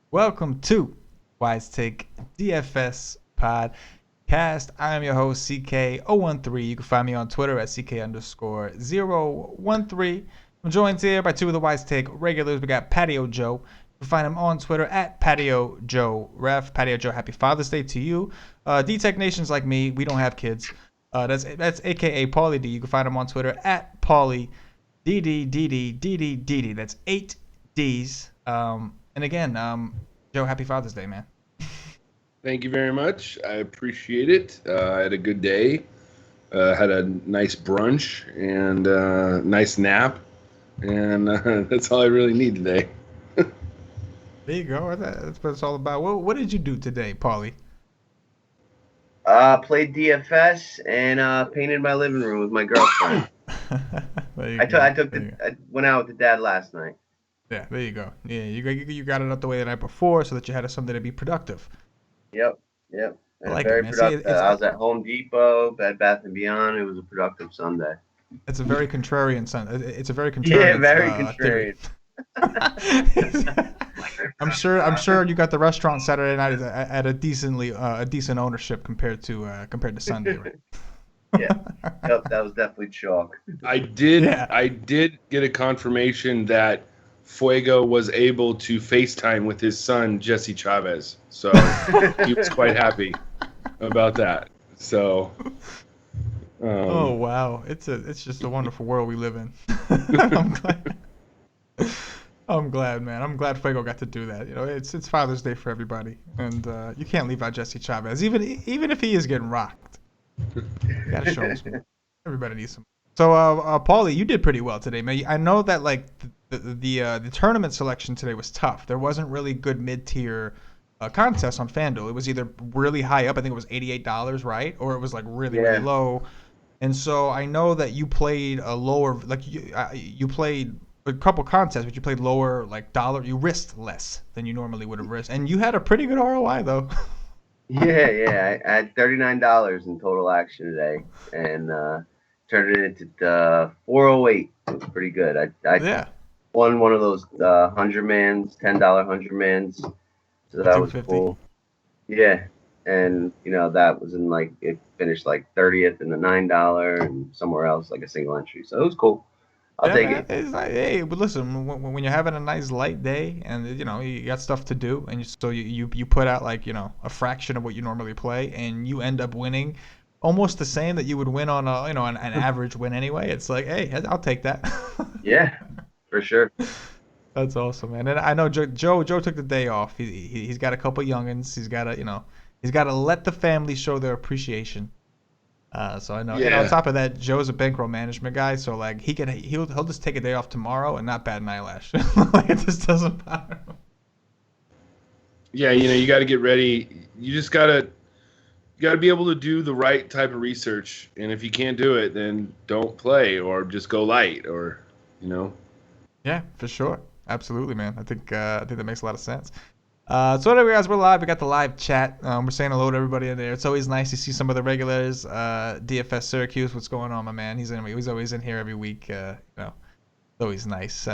Welcome to WiseTake DFS Podcast. I am your host, CK013. You can find me on Twitter at CK_013. I'm joined here by two of the WiseTake regulars. We got Patio Joe. You can find him on Twitter at Patio Joe Ref. Patio Joe, happy Father's Day to you. DTECHNATION's like me. We don't have kids. That's AKA Paulie D. You can find him on Twitter at Paulie DD. That's 8 Ds. And again, Joe, happy Father's Day, man. Thank you very much. I appreciate it. I had a good day. Had a nice brunch and nice nap. And that's all I really need today. There you go. That's what it's all about. What did you do today, Paulie? Played DFS and painted my living room with my girlfriend. I went out with the dad last night. Yeah, there you go. Yeah, you got it out the way the night before so that you had something to be productive. Yep. Like very it, productive. See, I was at Home Depot, Bed Bath & Beyond. It was a productive Sunday. It's a very contrarian Sunday. It's a very contrarian. Yeah, very contrarian. I'm sure you got the restaurant Saturday night at a decent ownership compared to Sunday, right? Yeah, yep, that was definitely chalk. I did get a confirmation that Fuego was able to FaceTime with his son Jesse Chavez, so he was quite happy about that. So, oh wow, it's just a wonderful world we live in. I'm glad, man. I'm glad Fuego got to do that. You know, it's Father's Day for everybody, and you can't leave out Jesse Chavez, even if he is getting rocked. You gotta show him. Everybody needs some. So, Paulie, you did pretty well today, man. I know that like the tournament selection today was tough. There wasn't really good mid-tier contests on FanDuel. It was either really high up, I think it was $88, right, or it was like really low. And so I know that you played a lower, like you played a couple contests, but you played lower, like dollar. You risked less than you normally would have risked, and you had a pretty good ROI though. Yeah. I had $39 in total action today, and turned it into 408. It was pretty good. I won one of those 100-mans, $10 100-mans, so that was cool. Yeah, and that was in it finished like 30th in the $9 and somewhere else like a single entry, so it was cool. I'll take it. It's like, hey, but listen, when you're having a nice light day and you got stuff to do, and you put out a fraction of what you normally play, and you end up winning almost the same that you would win on an average win anyway. It's like, hey, I'll take that. Yeah, for sure. That's awesome, man. And I know Joe took the day off. He's got a couple youngins. He's got to let the family show their appreciation. So I know. Yeah. And on top of that, Joe's a bankroll management guy, so like he'll just take a day off tomorrow and not bat an eyelash. Like it just doesn't bother him. Yeah, you got to get ready. You just got to be able to do the right type of research, and if you can't do it, then don't play or just go light, or Yeah, for sure, absolutely, man. I think that makes a lot of sense. So anyway, guys, we're live. We got the live chat. We're saying hello to everybody in there. It's always nice to see some of the regulars. DFS Syracuse, what's going on, my man? He's always in here every week. It's always nice.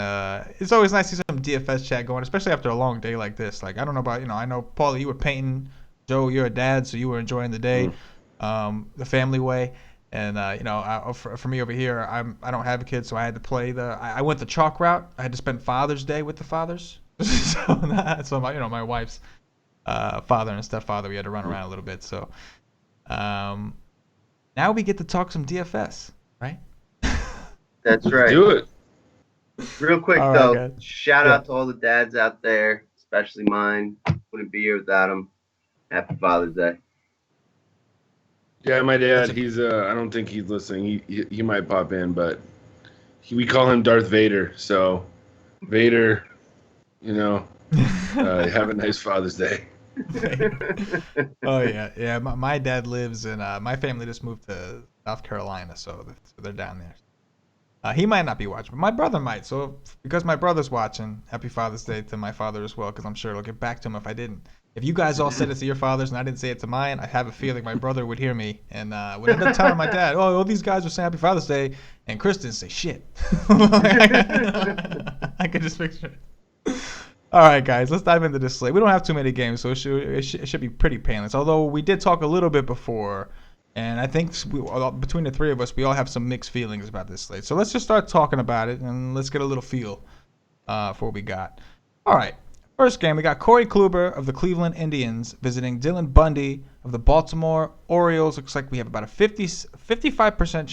It's always nice to see some DFS chat going, especially after a long day like this. Like I don't know about I know Paul, you were painting. Joe, you're a dad, so you were enjoying the day, the family way. And for me over here, I don't have a kid, so I had to play I went the chalk route. I had to spend Father's Day with the fathers. so my wife's father and stepfather, we had to run around a little bit. So now we get to talk some DFS, right? That's right. Do it. Real quick though, shout out to all the dads out there, especially mine. Wouldn't be here without them. Happy Father's Day. Yeah, my dad, he's I don't think he's listening. He might pop in, but we call him Darth Vader. So Vader, have a nice Father's Day. Oh yeah. My dad lives in. My family just moved to South Carolina, so they're down there. He might not be watching, but my brother might. So because my brother's watching, happy Father's Day to my father as well, because I'm sure it'll get back to him if I didn't. if you guys all said it to your fathers and I didn't say it to mine, I have a feeling my brother would hear me and would end up telling my dad, "Oh, all these guys were saying Happy Father's Day," and Chris didn't say shit. I could just picture it. All right, guys, let's dive into this slate. We don't have too many games, so it should be pretty painless. Although we did talk a little bit before, and I think between the three of us, we all have some mixed feelings about this slate. So let's just start talking about it, and let's get a little feel for what we got. All right. First game, we got Corey Kluber of the Cleveland Indians visiting Dylan Bundy of the Baltimore Orioles. Looks like we have about a 55%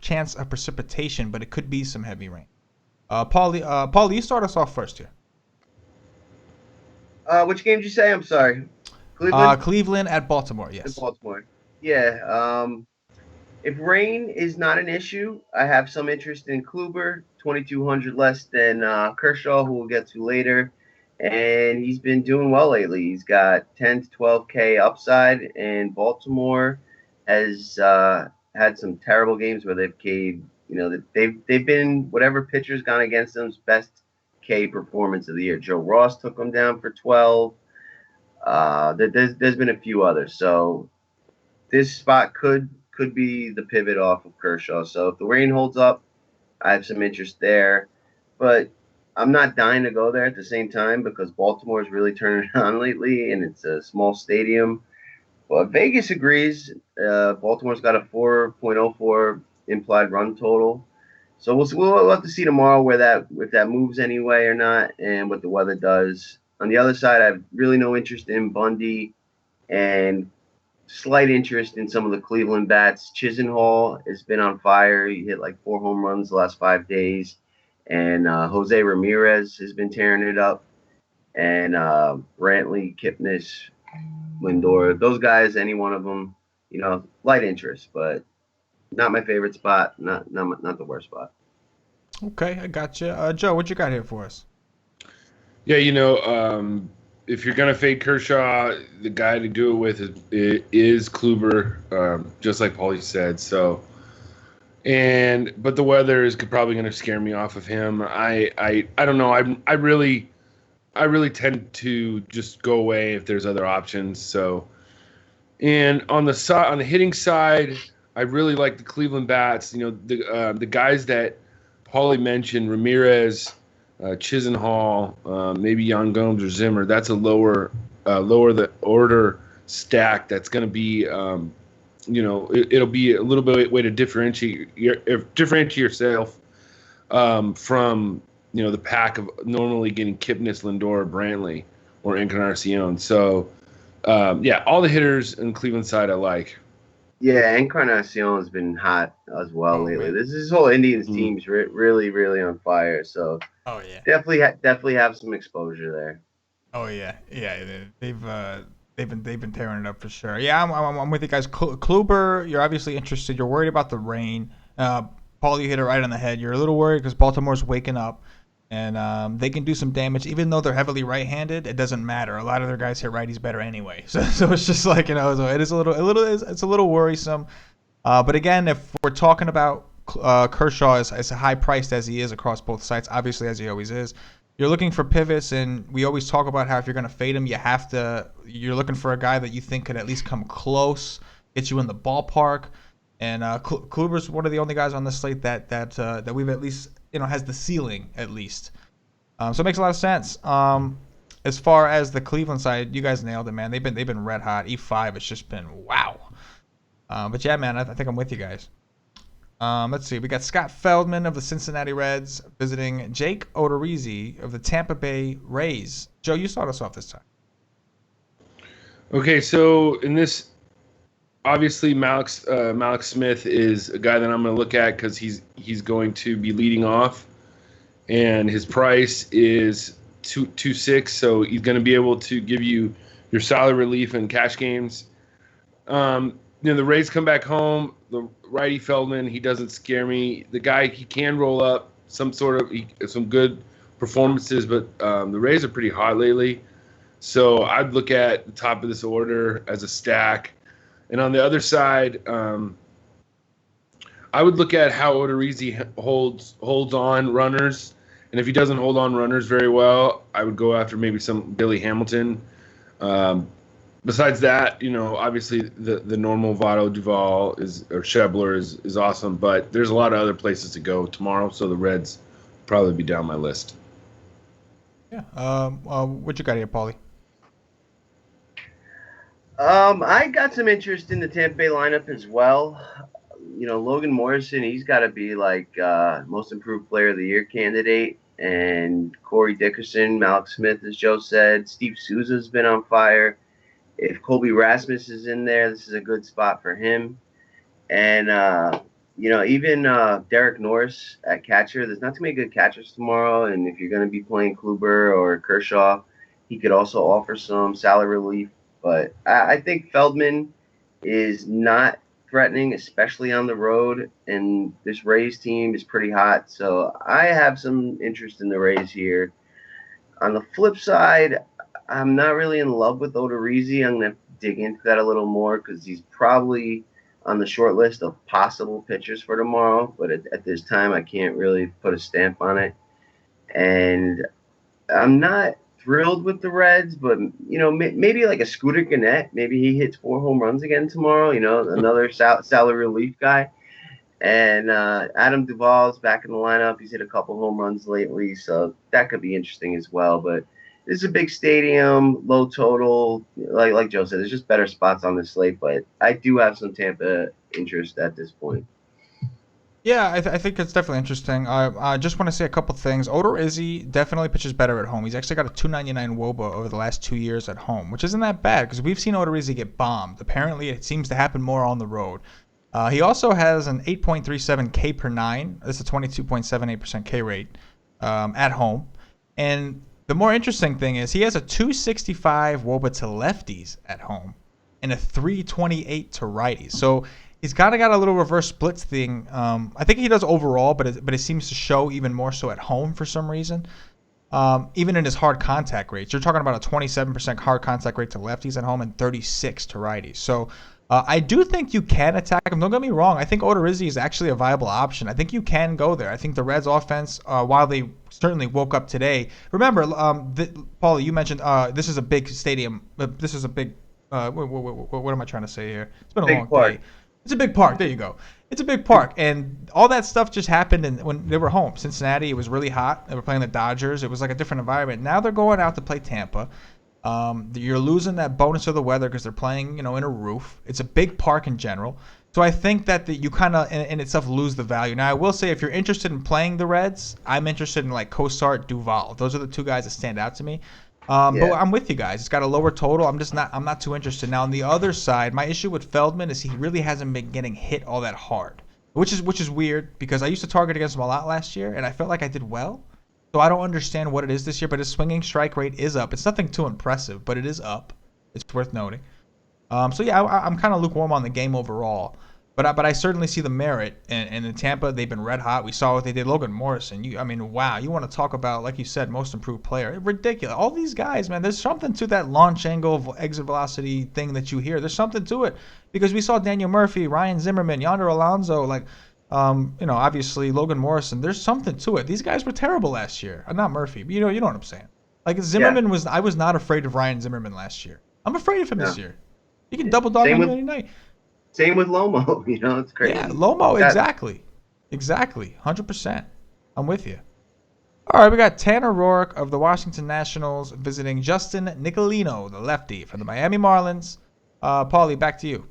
chance of precipitation, but it could be some heavy rain. Paul, you start us off first here. Which game did you say? I'm sorry. Cleveland? Cleveland at Baltimore, yes. At Baltimore. Yeah. If rain is not an issue, I have some interest in Kluber, 2,200 less than Kershaw, who we'll get to later. And he's been doing well lately. He's got 10 to 12K upside, and Baltimore has had some terrible games where they've caved. They've been whatever pitcher's gone against them's best K performance of the year. Joe Ross took them down for 12. There's been a few others. So this spot could be the pivot off of Kershaw. So if the rain holds up, I have some interest there. But I'm not dying to go there at the same time because Baltimore's really turning on lately, and it's a small stadium. But Vegas agrees. Baltimore's got a 4.04 implied run total. So we'll have to see tomorrow if that moves anyway or not, and what the weather does. On the other side, I have really no interest in Bundy, and slight interest in some of the Cleveland bats. Chisenhall has been on fire. He hit like 4 home runs the last 5 days. And Jose Ramirez has been tearing it up. And Brantley, Kipnis, Lindor, those guys, any one of them, light interest, but not my favorite spot, not the worst spot. Okay, I gotcha. Joe, what you got here for us? Yeah, if you're gonna fade Kershaw, the guy to do it with is Kluber, just like Paulie said. So. But the weather is probably going to scare me off of him. I don't know. I really tend to just go away if there's other options. So, and on the hitting side, I really like the Cleveland bats. The guys that Paulie mentioned, Ramirez, Chisenhall, maybe Jan Gomes or Zimmer. That's a lower the order stack. That's going to be. It'll be a little bit way to differentiate yourself from the pack of normally getting Kipnis, Lindor, Brantley, or Encarnacion. So all the hitters in Cleveland side I like. Yeah, Encarnacion has been hot as well lately. This whole Indians team's really, really on fire. So definitely have some exposure there. Oh yeah, They've been tearing it up for sure. Yeah, I'm with you guys. Kluber, you're obviously interested. You're worried about the rain. Paul, you hit it right on the head. You're a little worried because Baltimore's waking up, and they can do some damage. Even though they're heavily right-handed, it doesn't matter. A lot of their guys hit righties better anyway. So it's just like so it is it's a little worrisome. But again, if we're talking about Kershaw as high priced as he is across both sites, obviously as he always is. You're looking for pivots, and we always talk about how if you're going to fade him, you're looking for a guy that you think could at least come close, get you in the ballpark. And Kluber's one of the only guys on this slate that we've at least has the ceiling at least. So it makes a lot of sense. As far as the Cleveland side, you guys nailed it, man. They've been red hot. E5, it's just been wow. But yeah, man, I think I'm with you guys. Let's see. We got Scott Feldman of the Cincinnati Reds visiting Jake Odorizzi of the Tampa Bay Rays. Joe, you start us off this time. Okay, so in this, obviously Malik Smith is a guy that I'm going to look at because he's going to be leading off, and his price is 2.6, so he's going to be able to give you your solid relief in cash games. The Rays come back home. The righty Feldman, he doesn't scare me. The guy, he can roll up some good performances, but the Rays are pretty hot lately. So I'd look at the top of this order as a stack. And on the other side, I would look at how Odorizzi holds on runners. And if he doesn't hold on runners very well, I would go after maybe some Billy Hamilton. Besides that, obviously the normal Votto, Duvall or Schebler is awesome, but there's a lot of other places to go tomorrow, so the Reds probably be down my list. Yeah. What you got here, Paulie? I got some interest in the Tampa Bay lineup as well. Logan Morrison, he's got to be like most improved player of the year candidate. And Corey Dickerson, Malik Smith, as Joe said, Steve Souza's been on fire. If Colby Rasmus is in there, this is a good spot for him. And, even Derek Norris at catcher, there's not too many good catchers tomorrow. And if you're going to be playing Kluber or Kershaw, he could also offer some salary relief. But I think Feldman is not threatening, especially on the road. And this Rays team is pretty hot. So I have some interest in the Rays here. On the flip side, I'm not really in love with Odorizzi. I'm going to dig into that a little more because he's probably on the short list of possible pitchers for tomorrow. But at this time, I can't really put a stamp on it. And I'm not thrilled with the Reds, but, maybe like a Scooter Gannett. Maybe he hits 4 home runs again tomorrow, another salary relief guy. And Adam Duvall's back in the lineup. He's hit a couple home runs lately, so that could be interesting as well. But this is a big stadium, low total. Like Joe said, there's just better spots on the slate, but I do have some Tampa interest at this point. Yeah, I think it's definitely interesting. I just want to say a couple things. Odorizzi definitely pitches better at home. He's actually got a 2.99 WOBA over the last 2 years at home, which isn't that bad because we've seen Odorizzi get bombed. Apparently, it seems to happen more on the road. He also has an 8.37 K per 9. This is a 22.78% K rate at home. And the more interesting thing is he has a 265 WOBA to lefties at home and a 328 to righties. So he's kind of got a little reverse splits thing. I think he does overall, but it seems to show even more so at home for some reason. Even in his hard contact rates, you're talking about a 27% hard contact rate to lefties at home and 36 to righties. So I do think you can attack him. Don't get me wrong. I think Odorizzi is actually a viable option. I think you can go there. I think the Reds offense, while they certainly woke up today. Remember, Paulie, you mentioned this is a big stadium. This is a big. What am I trying to say here? It's been a long day. It's a big park. There you go. It's a big park, and all that stuff just happened when they were home. Cincinnati, it was really hot. They were playing the Dodgers. It was like a different environment. Now they're going out to play Tampa. You're losing that bonus of the weather because they're playing, in a roof. It's a big park in general. So I think that you kind of, in itself, lose the value. Now, I will say, if you're interested in playing the Reds, I'm interested in, like, Cosart, Duvall. Those are the 2 guys that stand out to me. But I'm with you guys. It's got a lower total. I'm not too interested. Now, on the other side, my issue with Feldman is he really hasn't been getting hit all that hard, which is weird because I used to target against him a lot last year, and I felt like I did well. So I don't understand what it is this year, but his swinging strike rate is up. It's nothing too impressive, but it is up. It's worth noting. So yeah, I'm kind of lukewarm on the game overall, but I certainly see the merit. And in Tampa, they've been red hot. We saw what they did. Logan Morrison. Wow. You want to talk about, like you said, most improved player? Ridiculous. All these guys, man. There's something to that launch angle, exit velocity thing that you hear. There's something to it because we saw Daniel Murphy, Ryan Zimmerman, Yonder Alonso, like. Obviously Logan Morrison. There's something to it. These guys were terrible last year. Not Murphy, but you know what I'm saying. Like Zimmerman was. I was not afraid of Ryan Zimmerman last year. I'm afraid of him this year. He can double dog on any night. Same with Lomo. It's crazy. Yeah, Lomo, exactly, 100%. I'm with you. All right, we got Tanner Roark of the Washington Nationals visiting Justin Nicolino, the lefty from the Miami Marlins. Paulie, back to you.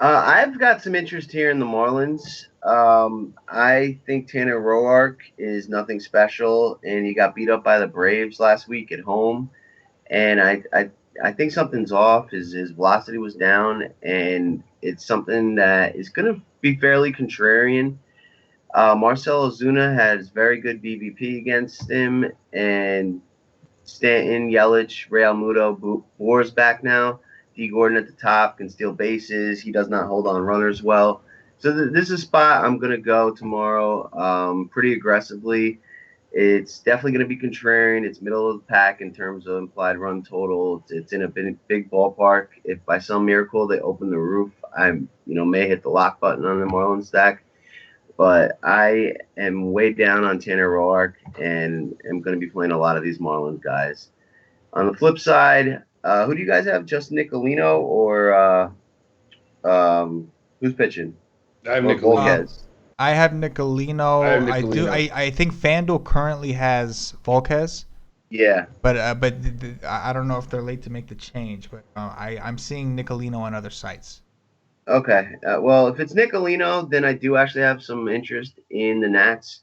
I've got some interest here in the Marlins. I think Tanner Roark is nothing special, and he got beat up by the Braves last week at home. And I think something's off. His velocity was down, and it's something that is going to be fairly contrarian. Marcell Ozuna has very good BVP against him, and Stanton, Yelich, Real Muto, Boer's back now. D. Gordon at the top can steal bases. He does not hold on runners well. So this is a spot I'm going to go tomorrow pretty aggressively. It's definitely going to be contrarian. It's middle of the pack in terms of implied run total. It's in a big ballpark. If by some miracle they open the roof, I may hit the lock button on the Marlins stack. But I am way down on Tanner Roark and am going to be playing a lot of these Marlins guys. On the flip side, who do you guys have? Just Nicolino or who's pitching? I have Or Nicolino. Volquez? I have Nicolino. I have I do. Nicolino. I think FanDuel currently has Volquez, Yeah. but I don't know if they're late to make the change. But I'm seeing Nicolino on other sites. Okay. Well, if it's Nicolino, then I do actually have some interest in the Nats.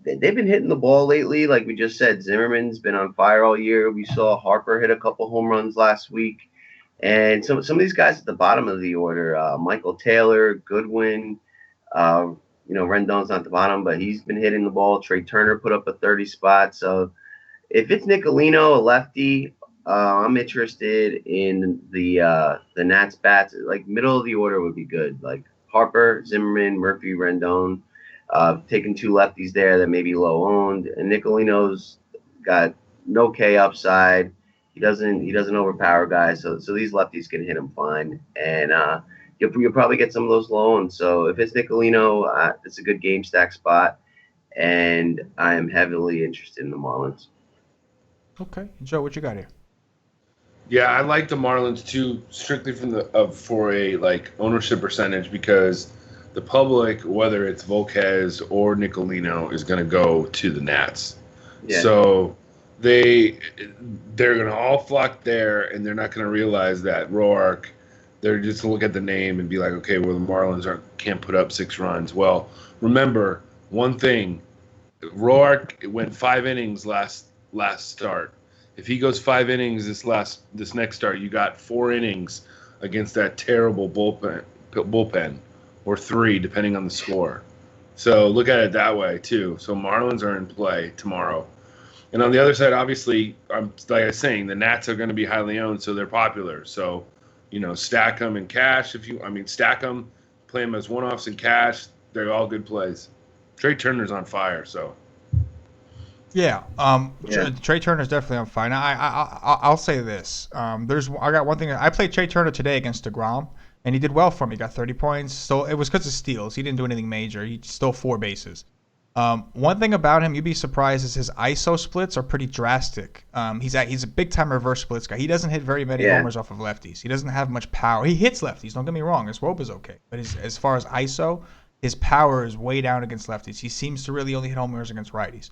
They've been hitting the ball lately. Like we just said, Zimmerman's been on fire all year. We saw Harper hit a couple home runs last week. And some of these guys at the bottom of the order, Michael Taylor, Goodwin, Rendon's not the bottom, but he's been hitting the ball. Trey Turner put up a 30 spot. So if it's Nicolino, a lefty, I'm interested in the Nats bats. Like middle of the order would be good. Like Harper, Zimmerman, Murphy, Rendon. Taking two lefties there that may be low owned. And Nicolino's got no K upside. He doesn't overpower guys. So these lefties can hit him fine. And you'll probably get some of those low owns. So if it's Nicolino, it's a good game stack spot. And I am heavily interested in the Marlins. Okay, Joe, what you got here? Yeah, I like the Marlins too, strictly for a like ownership percentage, because the public, whether it's Volquez or Nicolino, is going to go to the Nats. Yeah. So they're going to all flock there, and they're not going to realize that Roark. They're just going to look at the name and be like, okay, well, the Marlins can't put up 6 runs. Well, remember one thing: Roark went 5 innings last start. If he goes 5 innings this next start, you got 4 innings against that terrible bullpen. Or 3, depending on the score. So look at it that way, too. So Marlins are in play tomorrow. And on the other side, obviously, like I was saying, the Nats are going to be highly owned, so they're popular. So, stack them in cash. Stack them, play them as one-offs in cash. They're all good plays. Trey Turner's on fire, so. Yeah, Trey Turner's definitely on fire. Now, I'll say this. I got one thing. I played Trey Turner today against DeGrom. And he did well for me. He got 30 points. So it was because of steals. He didn't do anything major. He stole 4 bases. One thing about him, you'd be surprised, is his ISO splits are pretty drastic. He's a big-time reverse splits guy. He doesn't hit very many homers off of lefties. He doesn't have much power. He hits lefties. Don't get me wrong. His WOBA is okay. But as far as ISO, his power is way down against lefties. He seems to really only hit homers against righties.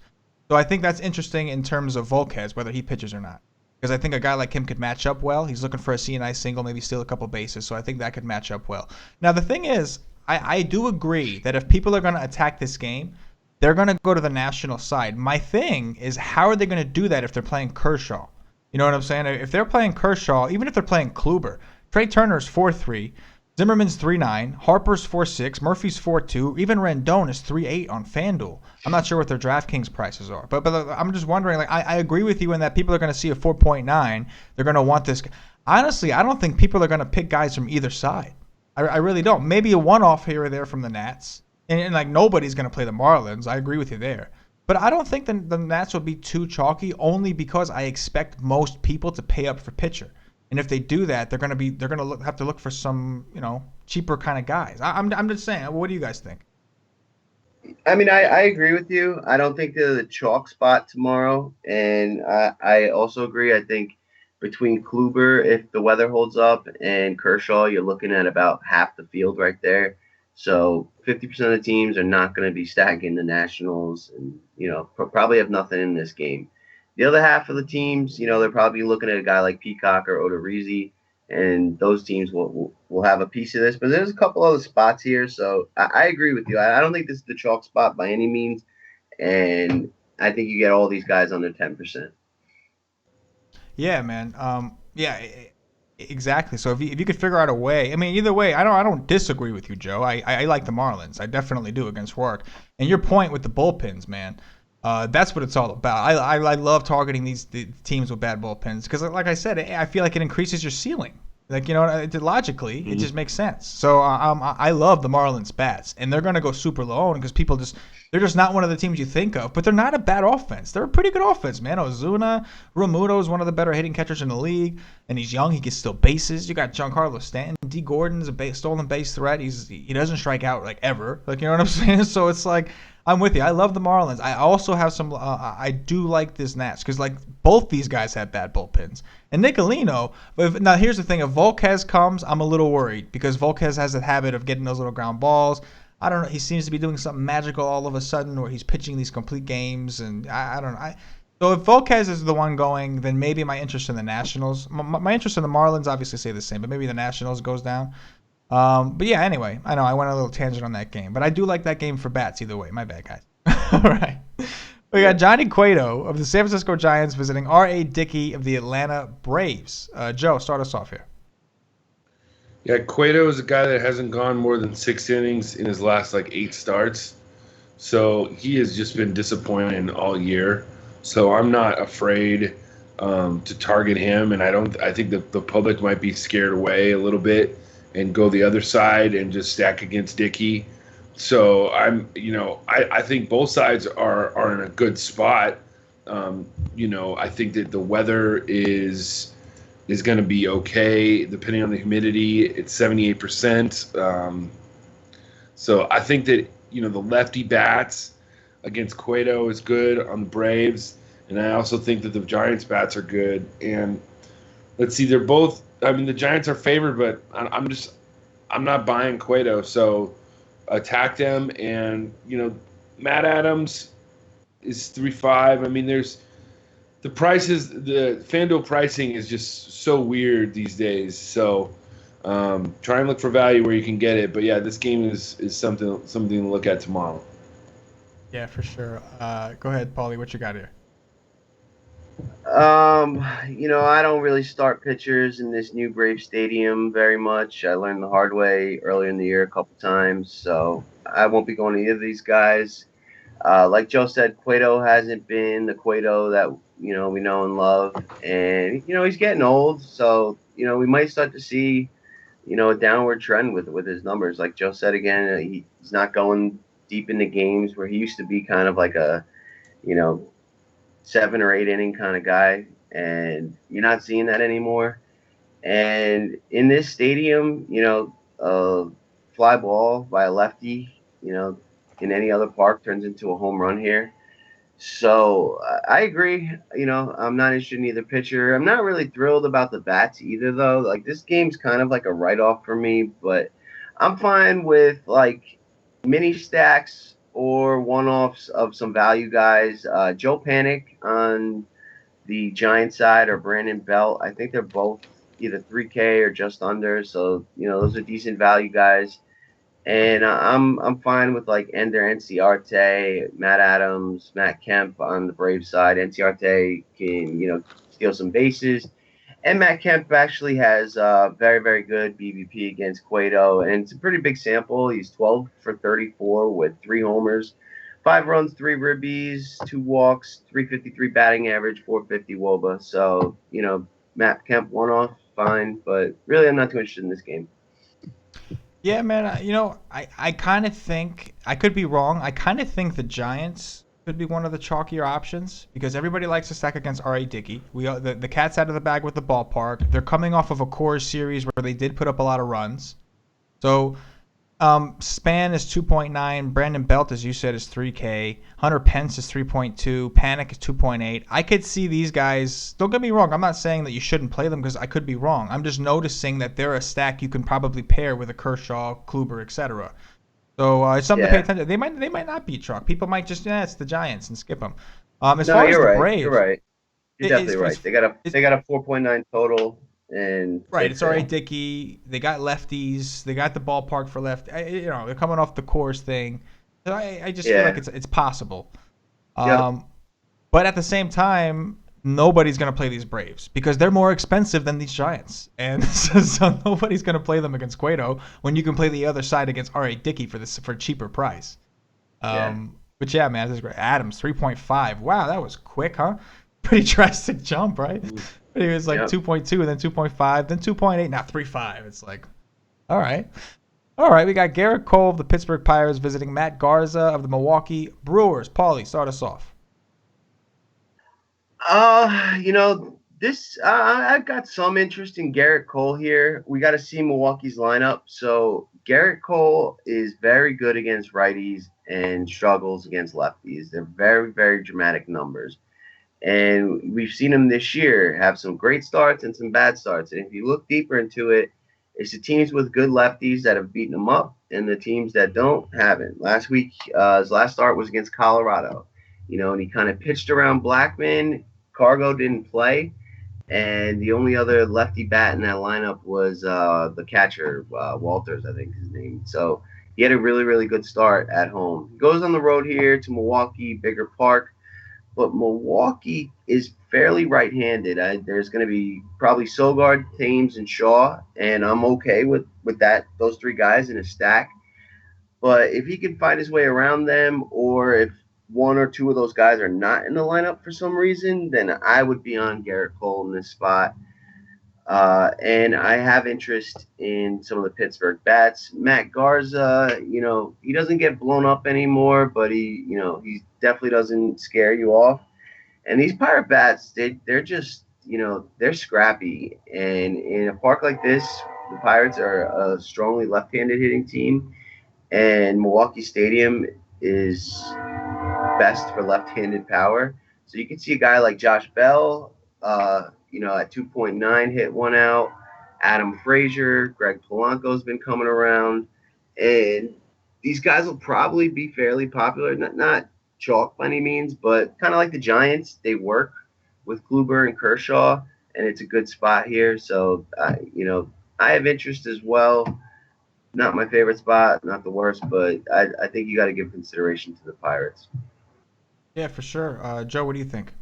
So I think that's interesting in terms of Volquez, whether he pitches or not. Because I think a guy like him could match up well. He's looking for a CNI single, maybe steal a couple bases. So I think that could match up well. Now, the thing is, I do agree that if people are going to attack this game, they're going to go to the national side. My thing is, how are they going to do that if they're playing Kershaw? You know what I'm saying? If they're playing Kershaw, even if they're playing Kluber, Trey Turner's 4.3, Zimmerman's 3.9, Harper's 4.6, Murphy's 4.2, even Rendon is 3.8 on FanDuel. I'm not sure what their DraftKings prices are, but I'm just wondering. Like, I agree with you in that people are going to see a 4.9. They're going to want this. Honestly, I don't think people are going to pick guys from either side. I really don't. Maybe a one-off here or there from the Nats, and like nobody's going to play the Marlins. I agree with you there. But I don't think the Nats will be too chalky, only because I expect most people to pay up for pitcher. And if they do that, they're gonna have to look for some, cheaper kind of guys. I'm just saying. What do you guys think? I mean, I agree with you. I don't think they're the chalk spot tomorrow, and I also agree. I think between Kluber, if the weather holds up, and Kershaw, you're looking at about half the field right there. So 50% of the teams are not going to be stacking the Nationals, and probably have nothing in this game. The other half of the teams, they're probably looking at a guy like Peacock or Odorizzi, and those teams will have a piece of this. But there's a couple other spots here, so I agree with you. I don't think this is the chalk spot by any means, and I think you get all these guys under 10%. Yeah, man. Exactly. So if you could figure out a way, either way, I don't disagree with you, Joe. I like the Marlins. I definitely do against Roark. And your point with the bullpens, man. That's what it's all about. I love targeting the teams with bad bullpens because, like I said, I feel like it increases your ceiling. Like, logically, it just makes sense. So I love the Marlins bats, and they're going to go super low because they're just not one of the teams you think of, but they're not a bad offense. They're a pretty good offense, man. Ozuna, Realmuto is one of the better hitting catchers in the league, and he's young. He can steal bases. You got Giancarlo Stanton. D. Gordon's a stolen base threat. He doesn't strike out, like, ever. Like, you know what I'm saying? So it's like, I'm with you. I love the Marlins. I also have some. I do like this Nats because like both these guys have bad bullpens. And Nicolino. Now here's the thing: if Volquez comes, I'm a little worried because Volquez has a habit of getting those little ground balls. I don't know. He seems to be doing something magical all of a sudden, where he's pitching these complete games, and I don't know. So if Volquez is the one going, then maybe my interest in the Nationals, my interest in the Marlins obviously stay the same, but maybe the Nationals goes down. But yeah, anyway, I know I went a little tangent on that game, but I do like that game for bats either way. My bad, guys. All right. We got Johnny Cueto of the San Francisco Giants visiting R.A. Dickey of the Atlanta Braves. Joe, start us off here. Yeah, Cueto is a guy that hasn't gone more than 6 innings in his last like 8 starts. So he has just been disappointing all year. So I'm not afraid to target him, and I think that the public might be scared away a little bit and go the other side and just stack against Dickey. So I think both sides are in a good spot. I think that the weather is going to be okay depending on the humidity. It's 78%. So I think that the lefty bats against Cueto is good on the Braves, and I also think that the Giants bats are good. And let's see, they're both. I mean, the Giants are favored, but I'm not buying Cueto. So attack them, and Matt Adams is 3.5. I mean, the FanDuel pricing is just so weird these days. So try and look for value where you can get it. But yeah, this game is something to look at tomorrow. Yeah, for sure. Go ahead, Paulie. What you got here? I don't really start pitchers in this new Brave Stadium very much. I learned the hard way earlier in the year a couple times, so I won't be going to either of these guys. Like Joe said, Cueto hasn't been the Cueto that we know and love, and he's getting old, so we might start to see a downward trend with his numbers. Like Joe said again, he's not going deep into games where he used to be kind of like a 7 or 8 inning kind of guy, and you're not seeing that anymore. And in this stadium, a fly ball by a lefty, in any other park turns into a home run here. So I agree. I'm not interested in either pitcher. I'm not really thrilled about the bats either, though. Like this game's kind of like a write-off for me, but I'm fine with like mini stacks or one-offs of some value guys. Joe Panic on the Giants side or Brandon Belt. I think they're both either 3K or just under. So those are decent value guys. And I'm fine with like Ender Enciarte, Matt Adams, Matt Kemp on the Braves side. Enciarte can steal some bases, and Matt Kemp actually has very very good BVP against Cueto, and it's a pretty big sample. He's 12 for 34 with 3 homers, 5 runs, 3 ribbies, 2 walks, 353 batting average, 450 WOBA. So Matt Kemp one off fine, but really I'm not too interested in this game. Yeah, man. I kind of think I could be wrong. I kind of think the Giants could be one of the chalkier options because everybody likes to stack against R.A. Dickey. The cat's out of the bag with the ballpark. They're coming off of a core series where they did put up a lot of runs. So Span is 2.9. Brandon Belt, as you said, is 3K. Hunter Pence is 3.2. Panic is 2.8. I could see these guys. Don't get me wrong. I'm not saying that you shouldn't play them because I could be wrong. I'm just noticing that they're a stack you can probably pair with a Kershaw, Kluber, etc. So it's something to pay attention. They might not be chalk. People might just it's the Giants and skip them. As far as the Braves, you're right. You're definitely right. They got a 4.9 total. And right, it's R.A. Dickey. They got lefties. They got the ballpark for left. They're coming off the course thing. So I just feel like it's possible. But at the same time, nobody's going to play these Braves because they're more expensive than these Giants, and so nobody's going to play them against Cueto when you can play the other side against R.A. Dickey for a cheaper price. But yeah, man, this is great. Adams 3.5. Wow, that was quick, huh? Pretty drastic jump, right? It was like 2.2 and then 2.5, then 2.8, now 3.5. It's like, all right. We got Garrett Cole of the Pittsburgh Pirates visiting Matt Garza of the Milwaukee Brewers. Paulie, start us off. I've got some interest in Garrett Cole here. We got to see Milwaukee's lineup. So Garrett Cole is very good against righties and struggles against lefties. They're very, very dramatic numbers. And we've seen him this year have some great starts and some bad starts. And if you look deeper into it, it's the teams with good lefties that have beaten him up, and the teams that don't haven't. Last week, his last start was against Colorado, and he kind of pitched around Blackman. Cargo didn't play, and the only other lefty bat in that lineup was the catcher, Walters, I think his name. So he had a really, really good start at home. He goes on the road here to Milwaukee, bigger park. But Milwaukee is fairly right-handed. There's going to be probably Sogard, Thames, and Shaw, and I'm okay with that. Those three guys in a stack. But if he can find his way around them, or if one or two of those guys are not in the lineup for some reason, then I would be on Garrett Cole in this spot. And I have interest in some of the Pittsburgh bats. Matt Garza, he doesn't get blown up anymore, but he definitely doesn't scare you off. And these Pirate bats, they're just, they're scrappy. And in a park like this, the Pirates are a strongly left-handed hitting team, and Milwaukee Stadium is best for left-handed power. So you can see a guy like Josh Bell, at 2.9 hit one out. Adam Frazier, Greg Polanco's been coming around, and these guys will probably be fairly popular. Not chalk by any means, but kind of like the Giants, they work with Kluber and Kershaw, and it's a good spot here. So, I have interest as well. Not my favorite spot, not the worst, but I think you got to give consideration to the Pirates. Yeah, for sure. Joe, what do you think?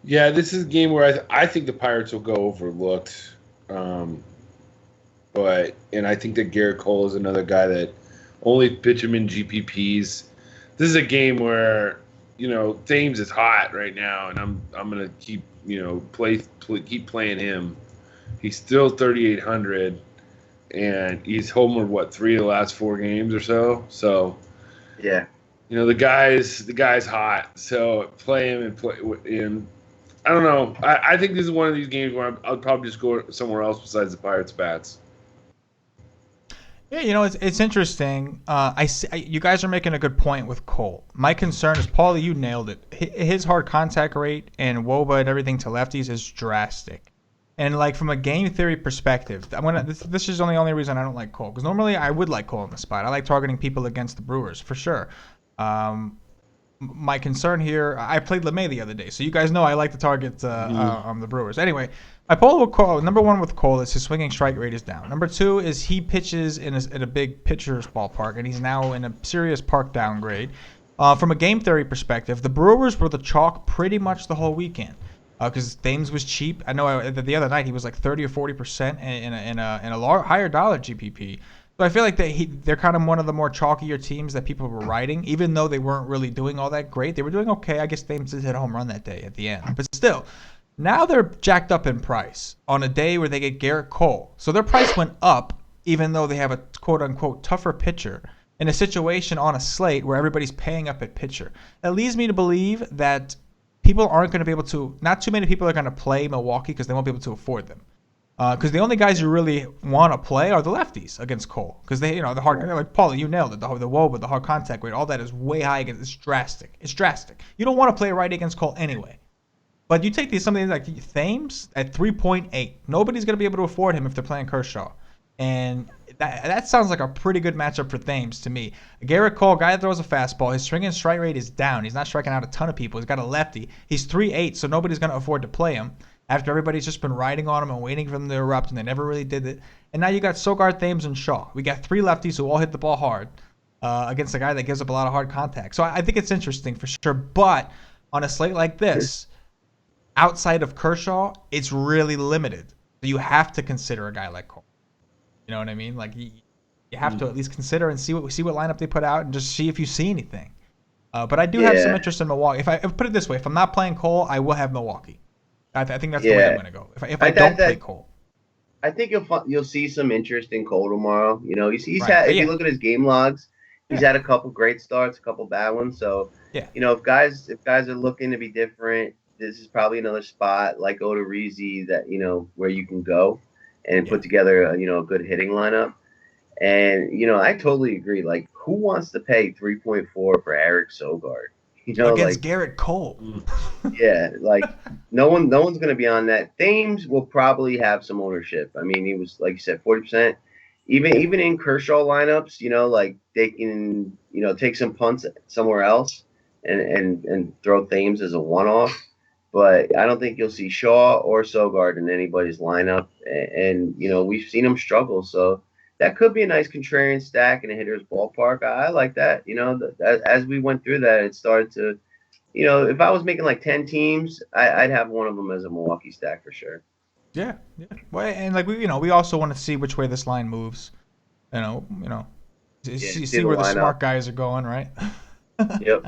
Yeah, this is a game where I think the Pirates will go overlooked. But I think that Garrett Cole is another guy that only pitch him in GPPs. This is a game where, Thames is hot right now, and I'm gonna keep keep playing him. He's still 3,800, and he's homered 3 of the last 4 games or so. So yeah, the guy's hot. So play him and play him. I don't know. I think this is one of these games where I'll probably just go somewhere else besides the Pirates bats. Yeah, it's interesting. You guys are making a good point with Cole. My concern is, Paulie, you nailed it. His hard contact rate and WOBA and everything to lefties is drastic. And from a game theory perspective, this is the only reason I don't like Cole, because normally I would like Cole in the spot. I like targeting people against the Brewers for sure. My concern here, I played LeMay the other day, so you guys know I like to target the Brewers. Anyway, my poll with Cole, number one with Cole is his swinging strike rate is down. Number two is he pitches in a big pitcher's ballpark, and he's now in a serious park downgrade. From a game theory perspective, the Brewers were the chalk pretty much the whole weekend because Thames was cheap. I know the other night he was 30 or 40% in a higher dollar GPP. So I feel like they're kind of one of the more chalkier teams that people were riding, even though they weren't really doing all that great. They were doing okay. I guess Thames did hit a home run that day at the end. But still, now they're jacked up in price on a day where they get Garrett Cole. So their price went up, even though they have a quote-unquote tougher pitcher in a situation on a slate where everybody's paying up at pitcher. That leads me to believe that people aren't going to be able to – not too many people are going to play Milwaukee because they won't be able to afford them. Because the only guys you really want to play are the lefties against Cole. Because the hard, like Paulie, you nailed it. The WOBA, the hard contact rate, all that is way high against. It's drastic. It's drastic. You don't want to play righty against Cole anyway. But you take something like Thames at 3.8. Nobody's going to be able to afford him if they're playing Kershaw. And that sounds like a pretty good matchup for Thames to me. Garrett Cole, guy that throws a fastball, his swing and strike rate is down. He's not striking out a ton of people. He's got a lefty. He's 3.8, so nobody's going to afford to play him. After everybody's just been riding on him and waiting for them to erupt, and they never really did it. And now you got Sogard, Thames, and Shaw. We got 3 lefties who all hit the ball hard against a guy that gives up a lot of hard contact. So I think it's interesting for sure. But on a slate like this, outside of Kershaw, it's really limited. So you have to consider a guy like Cole. You know what I mean? You have to at least consider and see what lineup they put out and just see if you see anything. But I do have some interest in Milwaukee. If I put it this way, if I'm not playing Cole, I will have Milwaukee. I think that's the way I'm going to go. If I don't play Cole, I think you'll see some interest in Cole tomorrow. He's had. If you look at his game logs, he's had a couple great starts, a couple bad ones. So if guys are looking to be different, this is probably another spot like Odorizzi that where you can go and put together a good hitting lineup. And I totally agree. Like, who wants to pay 3.4 for Eric Sogard? Against Like, Garrett Cole. yeah, like no one's gonna be on that. Thames will probably have some ownership. I mean, he was, like you said, 40%. Even in Kershaw lineups, like they can take some punts somewhere else and throw Thames as a one-off. But I don't think you'll see Shaw or Sogard in anybody's lineup, and we've seen them struggle. So that could be a nice contrarian stack in a hitter's ballpark. I like that. As we went through that, it started to. If I was making like 10 teams, I'd have one of them as a Milwaukee stack for sure. Yeah. Well, and like we also want to see which way this line moves. See where the smart guys are going, right? Yep.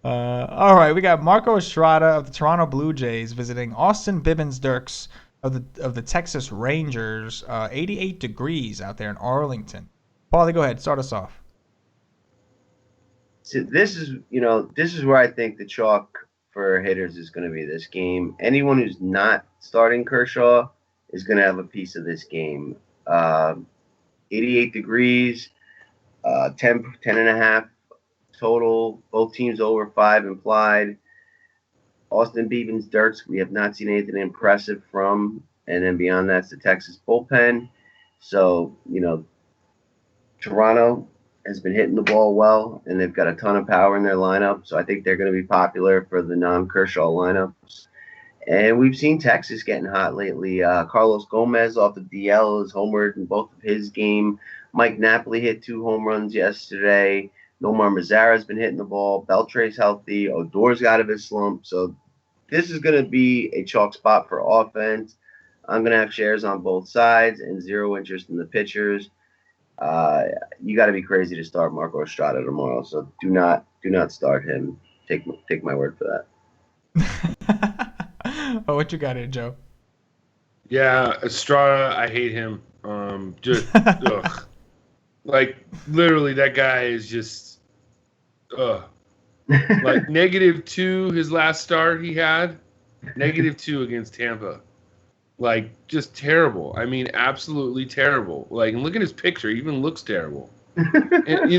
All right, we got Marco Estrada of the Toronto Blue Jays visiting Austin Bibbins-Dirks of the Texas Rangers. 88 degrees out there in Arlington. Paulie, go ahead, start us off. So this is where I think the chalk for hitters is going to be this game. Anyone who's not starting Kershaw is going to have a piece of this game. 88 degrees, 10.5 total. Both teams over 5 implied. Austin Bibbins-Dirks, we have not seen anything impressive from. And then beyond that's the Texas bullpen. So, Toronto has been hitting the ball well, and they've got a ton of power in their lineup. So I think they're going to be popular for the non-Kershaw lineups. And we've seen Texas getting hot lately. Carlos Gomez off the DL is homered in both of his game. Mike Napoli hit 2 home runs yesterday. Nomar Mazara's been hitting the ball. Beltre's healthy. Odor's out of his slump. So this is going to be a chalk spot for offense. I'm going to have shares on both sides and zero interest in the pitchers. You got to be crazy to start Marco Estrada tomorrow. So do not start him. Take my word for that. Oh, what you got here, Joe? Yeah, Estrada, I hate him. Just ugh. Like literally, that guy is just like -2 his last start he had, -2 against Tampa. Like, just terrible. I mean, absolutely terrible. Like, and look at his picture. He even looks terrible. And,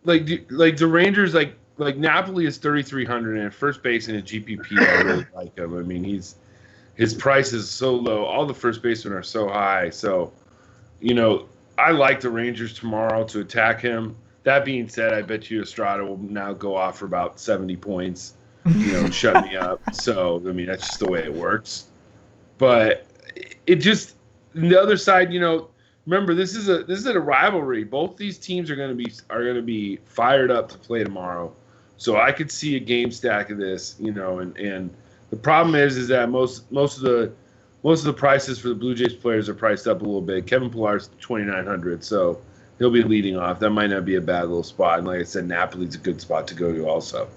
like the Rangers, like Napoli is 3,300 and at first base in a GPP. I really like him. I mean, his price is so low. All the first basemen are so high. So, I like the Rangers tomorrow to attack him. That being said, I bet you Estrada will now go off for about 70 points. Shut me up. So, I mean, that's just the way it works. But it just, on the other side, remember this is a rivalry. Both these teams are going to be fired up to play tomorrow. So I could see a game stack of this, and the problem is that most of the prices for the Blue Jays players are priced up a little bit. Kevin Pillar's 2,900, so he'll be leading off. That might not be a bad little spot. And like I said, Napoli's a good spot to go to also.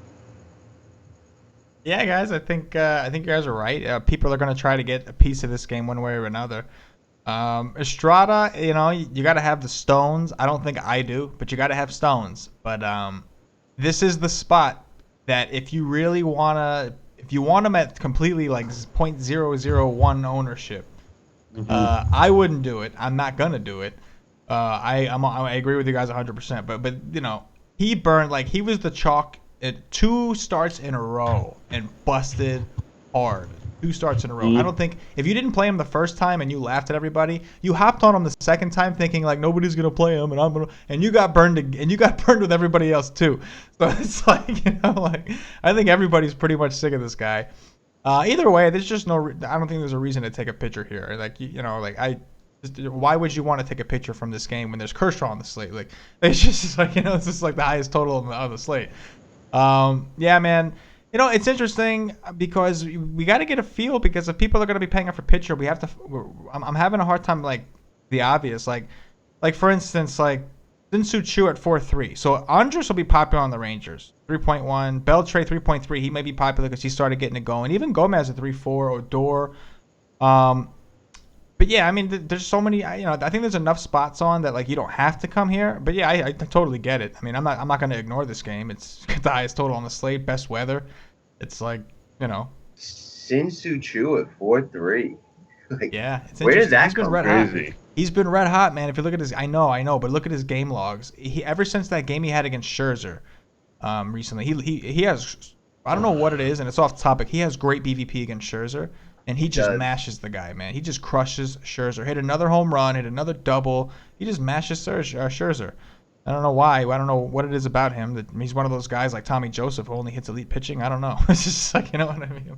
Yeah, guys, I think you guys are right. People are going to try to get a piece of this game one way or another. Estrada, you got to have the stones. I don't think I do, but you got to have stones. But this is the spot that if you really if you want them at completely like 0.001 ownership, I wouldn't do it. I'm not gonna do it. I agree with you guys 100%. But he burned, like, he was the chalk at 2 starts in a row and busted hard. 2 starts in a row. I don't think if you didn't play him the first time and you laughed at everybody, you hopped on him the second time thinking like nobody's gonna play him and you got burned with everybody else too. So it's like I think everybody's pretty much sick of this guy. Either way, there's just I don't think there's a reason to take a picture here. Why would you want to take a picture from this game when there's Kershaw on the slate? Like, it's just like this is like the highest total on the slate. Yeah, man. It's interesting because we got to get a feel, because if people are going to be paying up for pitcher, we have to. I'm having a hard time, like, the obvious, like for instance, like Shin-Soo Choo at 4.3. So Andrus will be popular on the Rangers, 3.1. Beltre 3.3. He may be popular because he started getting it going. Even Gomez at 3.4. Odor. But yeah, I mean, there's so many. I think there's enough spots on that, like, you don't have to come here. But yeah, I totally get it. I mean, I'm not going to ignore this game. It's got the highest total on the slate, best weather. It's like, Shin-Soo Choo at 4.3. Like, yeah, it's where did that come from? Crazy. He's been red hot, man. If you look at his, I know, but look at his game logs. Ever since that game he had against Scherzer, recently, he has, I don't know what it is, and it's off topic. He has great BVP against Scherzer, and he just mashes the guy, man. He just crushes Scherzer. Hit another home run, hit another double. He just mashes Scherzer. I don't know why. I don't know what it is about him. That he's one of those guys like Tommy Joseph who only hits elite pitching. I don't know. It's just like, you know what I mean?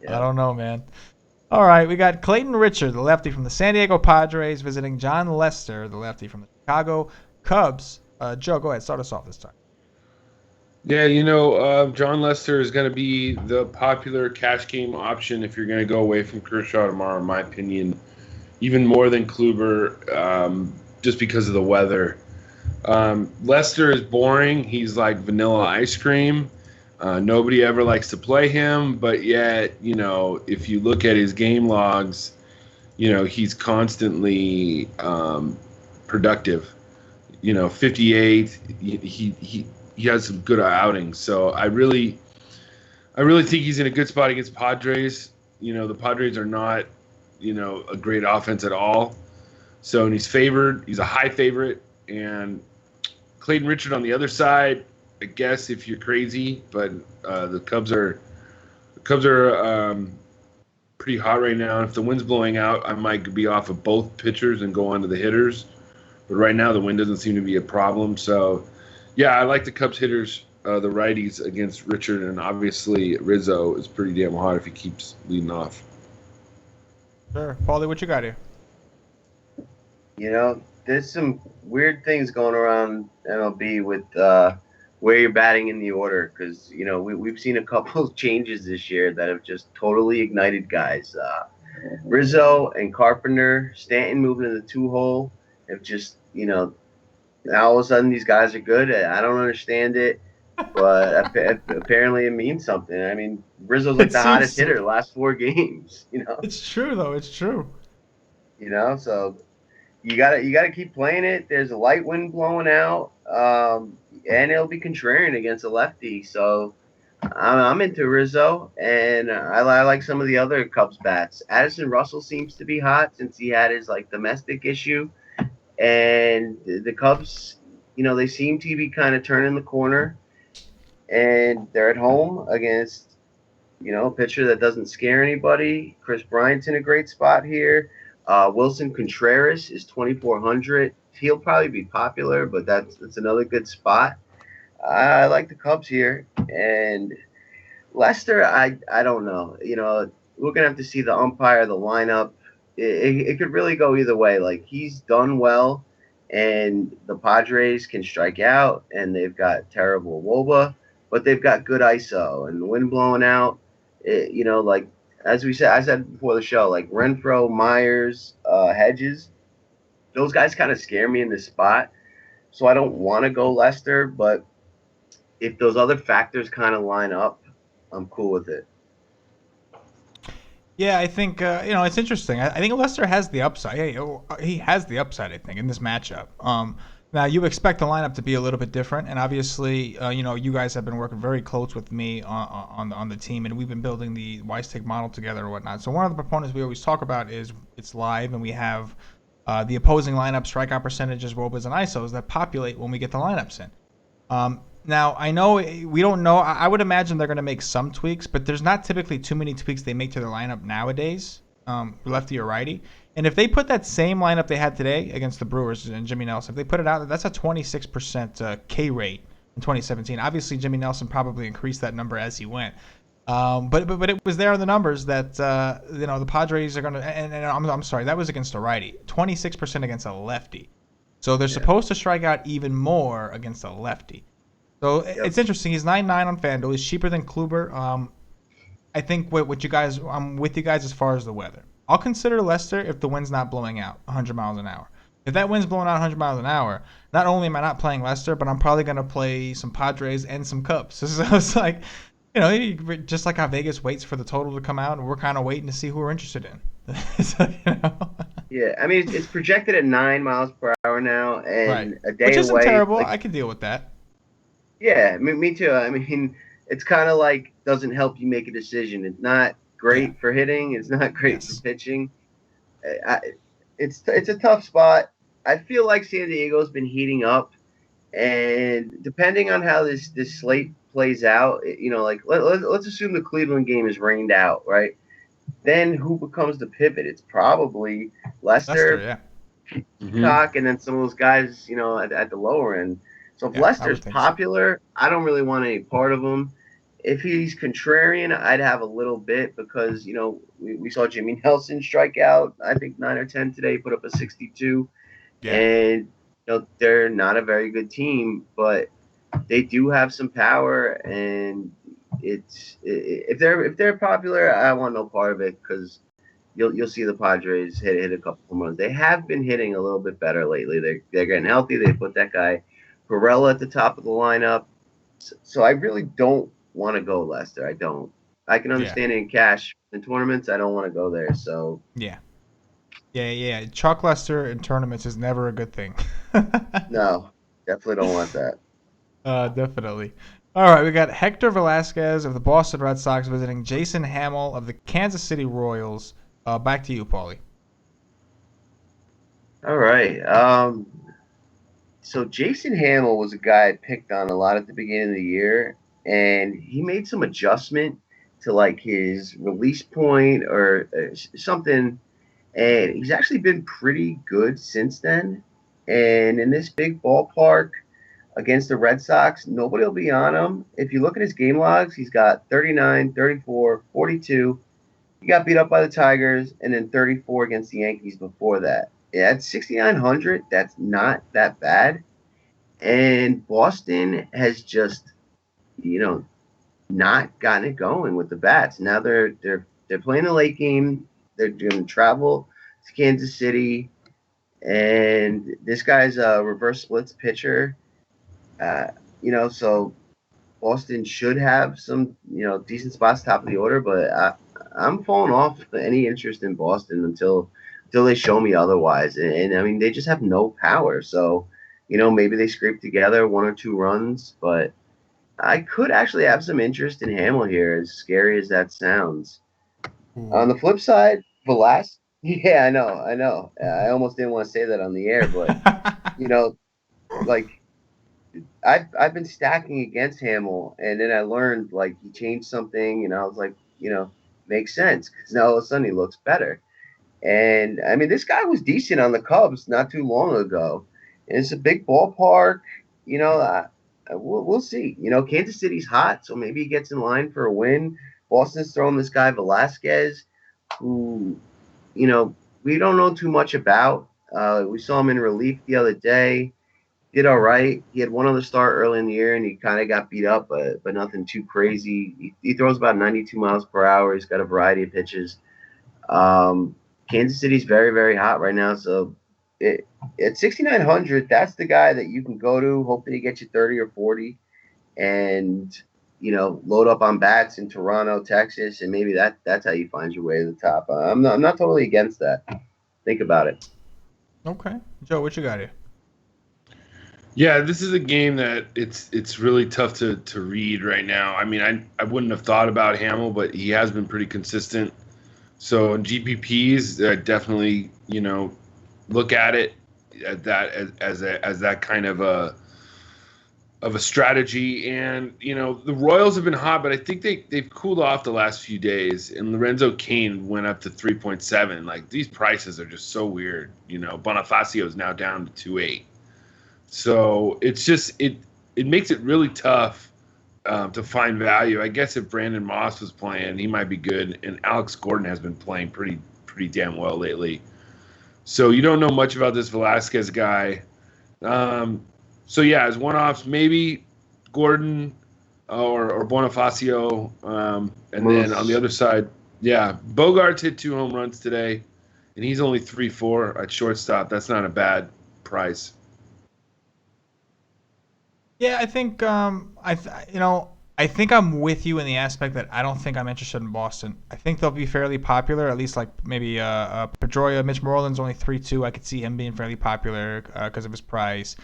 Yeah. I don't know, man. All right, we got Clayton Richard, the lefty from the San Diego Padres, visiting John Lester, the lefty from the Chicago Cubs. Joe, go ahead. Start us off this time. Yeah, John Lester is going to be the popular cash game option if you're going to go away from Kershaw tomorrow, in my opinion, even more than Kluber, just because of the weather. Lester is boring. He's like vanilla ice cream. Nobody ever likes to play him, but yet, if you look at his game logs, he's constantly productive. 58. He has some good outings. So I really think he's in a good spot against Padres. The Padres are not, a great offense at all. So, and he's favored. He's a high favorite. And Clayton Richard on the other side, I guess if you're crazy, but the Cubs are pretty hot right now. And if the wind's blowing out, I might be off of both pitchers and go on to the hitters. But right now the wind doesn't seem to be a problem. So, yeah, I like the Cubs hitters, the righties against Richard, and obviously Rizzo is pretty damn hot if he keeps leading off. Sure. Paulie, what you got here? There's some weird things going around MLB with where you're batting in the order, because we've seen a couple of changes this year that have just totally ignited guys. Rizzo and Carpenter, Stanton moving to the 2-hole have just now all of a sudden these guys are good. I don't understand it, but apparently it means something. I mean, Rizzo's like the hottest hitter the last 4 games. It's true though. It's true. So. You gotta keep playing it. There's a light wind blowing out, and it'll be contrarian against a lefty. So I'm into Rizzo, and I like some of the other Cubs bats. Addison Russell seems to be hot since he had his domestic issue, and the Cubs, they seem to be kind of turning the corner, and they're at home against a pitcher that doesn't scare anybody. Chris Bryant's in a great spot here. Wilson Contreras is 2,400. He'll probably be popular, but that's another good spot. I like the Cubs here. And Lester, I don't know. We're going to have to see the umpire, the lineup. It could really go either way. Like, he's done well, and the Padres can strike out, and they've got terrible WOBA, but they've got good ISO. And the wind blowing out, as I said before the show, like Renfroe, Myers, Hedges, those guys kind of scare me in this spot. So I don't want to go Lester, but if those other factors kind of line up, I'm cool with it. Yeah, I think it's interesting. I think Lester has the upside. He has the upside, I think, in this matchup. Now you expect the lineup to be a little bit different, and obviously, you guys have been working very close with me on the team, and we've been building the WiseTake model together and whatnot. So one of the components we always talk about is it's live, and we have the opposing lineup, strikeout percentages, WOBAs, and ISOs that populate when we get the lineups in. Now, I know we don't know. I would imagine they're going to make some tweaks, but there's not typically too many tweaks they make to their lineup nowadays, lefty or righty. And if they put that same lineup they had today against the Brewers and Jimmy Nelson, if they put it out, that's a 26% K rate in 2017. Obviously, Jimmy Nelson probably increased that number as he went. But it was there in the numbers that the Padres are going to. And I'm sorry, that was against a righty. 26% against a lefty. So they're supposed to strike out even more against a lefty. So It's interesting. He's 9.9 on FanDuel. He's cheaper than Kluber. I think I'm with you guys as far as the weather. I'll consider Lester if the wind's not blowing out 100 miles an hour. If that wind's blowing out 100 miles an hour, not only am I not playing Lester, but I'm probably going to play some Padres and some Cubs. So it's like, just like how Vegas waits for the total to come out, and we're kind of waiting to see who we're interested in. So, Yeah, I mean, it's projected at 9 miles per hour now, and a day away. Which isn't terrible. I can deal with that. Yeah, me too. I mean, it's kind of like doesn't help you make a decision. It's not great for hitting. It's not great for pitching. it's a tough spot. I feel like San Diego's been heating up, and depending on how this slate plays out, like let's assume the Cleveland game is rained out, right? Then who becomes the pivot? It's probably Lester, Lester, yeah. Peacock, and then some of those guys, at the lower end. So if Yeah, I Lester's would think so. popular, I don't really want any part of him. If he's contrarian, I'd have a little bit because we saw Jimmy Nelson strike out. I think 9 or 10 today, put up a 62, Yeah. and they're not a very good team, but they do have some power, and if they're popular, I want no part of it because you'll see the Padres hit a couple of runs. They have been hitting a little bit better lately. They're getting healthy. They put that guy Perella at the top of the lineup. So I really don't want to go Lester. I don't. I can Yeah. understand it in cash. In tournaments, I don't want to go there. So Yeah. Yeah. Chuck Lester in tournaments is never a good thing. no, definitely don't want that. Definitely. All right, we got Hector Velasquez of the Boston Red Sox visiting Jason Hamill of the Kansas City Royals. Back to you, Paulie. All right. So Jason Hamill was a guy I picked on a lot at the beginning of the year, and he made some adjustment to like his release point or something, and he's actually been pretty good since then. And in this big ballpark against the Red Sox, nobody will be on him. If you look at his game logs, he's got 39, 34, 42. He got beat up by the Tigers, and then 34 against the Yankees before that. Yeah, at 6,900, that's not that bad. And Boston has just, not gotten it going with the bats. Now they're playing the late game. They're doing travel to Kansas City, and this guy's a reverse splits pitcher. So Boston should have some, decent spots top of the order, but I'm falling off any interest in Boston until they show me otherwise. And I mean, they just have no power. So, maybe they scrape together 1 or 2 runs, but I could actually have some interest in Hamill here, as scary as that sounds. On the flip side, Velasquez. Yeah, I know. I almost didn't want to say that on the air, but like I've been stacking against Hamill, and then I learned like he changed something, and I was like, makes sense because now all of a sudden he looks better. And I mean, this guy was decent on the Cubs not too long ago. And it's a big ballpark, we'll see. Kansas City's hot, so maybe he gets in line for a win. Boston's throwing this guy Velasquez, who, we don't know too much about. We saw him in relief the other day. Did all right. He had one other start early in the year, and he kind of got beat up, but nothing too crazy. He throws about 92 miles per hour. He's got a variety of pitches. Kansas City's very, very hot right now. So at 6,900, that's the guy that you can go to. Hope that he gets you 30 or 40 and, load up on bats in Toronto, Texas. And maybe that's how you find your way to the top. I'm not totally against that. Think about it. Okay. Joe, what you got here? Yeah, this is a game that it's really tough to read right now. I mean, I wouldn't have thought about Hamill, but he has been pretty consistent. So in GPPs, definitely, look at it at that as that kind of a strategy. And the Royals have been hot, but I think they've cooled off the last few days. And Lorenzo Cain went up to 3.7. Like, these prices are just so weird. Bonifacio is now down to 2.8. So it's just it makes it really tough to find value. I guess if Brandon Moss was playing, he might be good, and Alex Gordon has been playing pretty damn well lately. So you don't know much about this Velasquez guy. So yeah, as one-offs, maybe Gordon or Bonifacio, and then on the other side, yeah, Bogarts hit 2 home runs today, and he's only 3.4 at shortstop. That's not a bad price. Yeah, I think I think I'm with you in the aspect that I don't think I'm interested in Boston. I think they'll be fairly popular, at least like maybe Pedroia, Mitch Moreland's only 3.2. I could see him being fairly popular because of his price.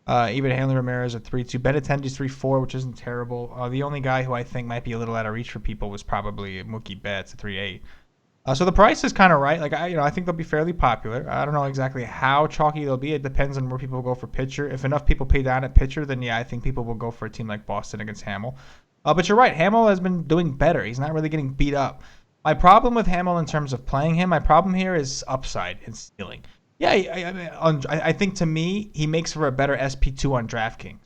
Even Hanley Ramirez at 3.2. Benintendi's 3.4, which isn't terrible. The only guy who I think might be a little out of reach for people was probably Mookie Betts at 3.8. So the price is kind of right. Like I think they'll be fairly popular. I don't know exactly how chalky they'll be. It depends on where people go for pitcher. If enough people pay down at pitcher, then yeah, I think people will go for a team like Boston against Hamill. But you're right. Hamill has been doing better. He's not really getting beat up. My problem with Hamill in terms of playing him, my problem here is upside and ceiling. Yeah, I think to me he makes for a better SP2 on DraftKings.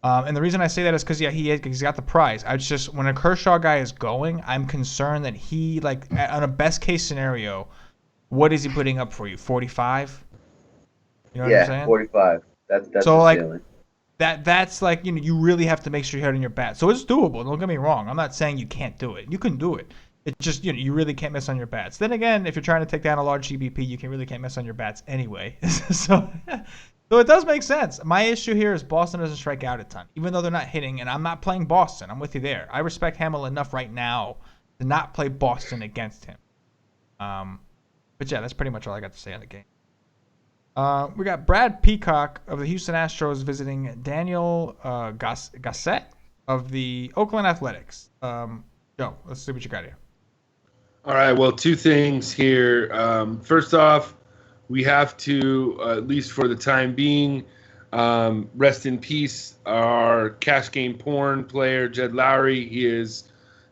And the reason I say that is because he's got the prize. I just when a Kershaw guy is going, I'm concerned that he on a best case scenario, what is he putting up for you? 45. You know what I'm saying? 45. That's so the ceiling. That's you really have to make sure you're hitting your bat. So it's doable. Don't get me wrong. I'm not saying you can't do it. You can do it. It's just you really can't miss on your bats. Then again, if you're trying to take down a large GBP, you really can't miss on your bats anyway. So it does make sense. My issue here is Boston doesn't strike out a ton, even though they're not hitting. And I'm not playing Boston. I'm with you there. I respect Hamill enough right now to not play Boston against him. But yeah, that's pretty much all I got to say on the game. We got Brad Peacock of the Houston Astros visiting Daniel Gossett of the Oakland Athletics. Joe, let's see what you got here. All right, well, two things here. First off, we have to, at least for the time being, rest in peace our cash game porn player, Jed Lowry.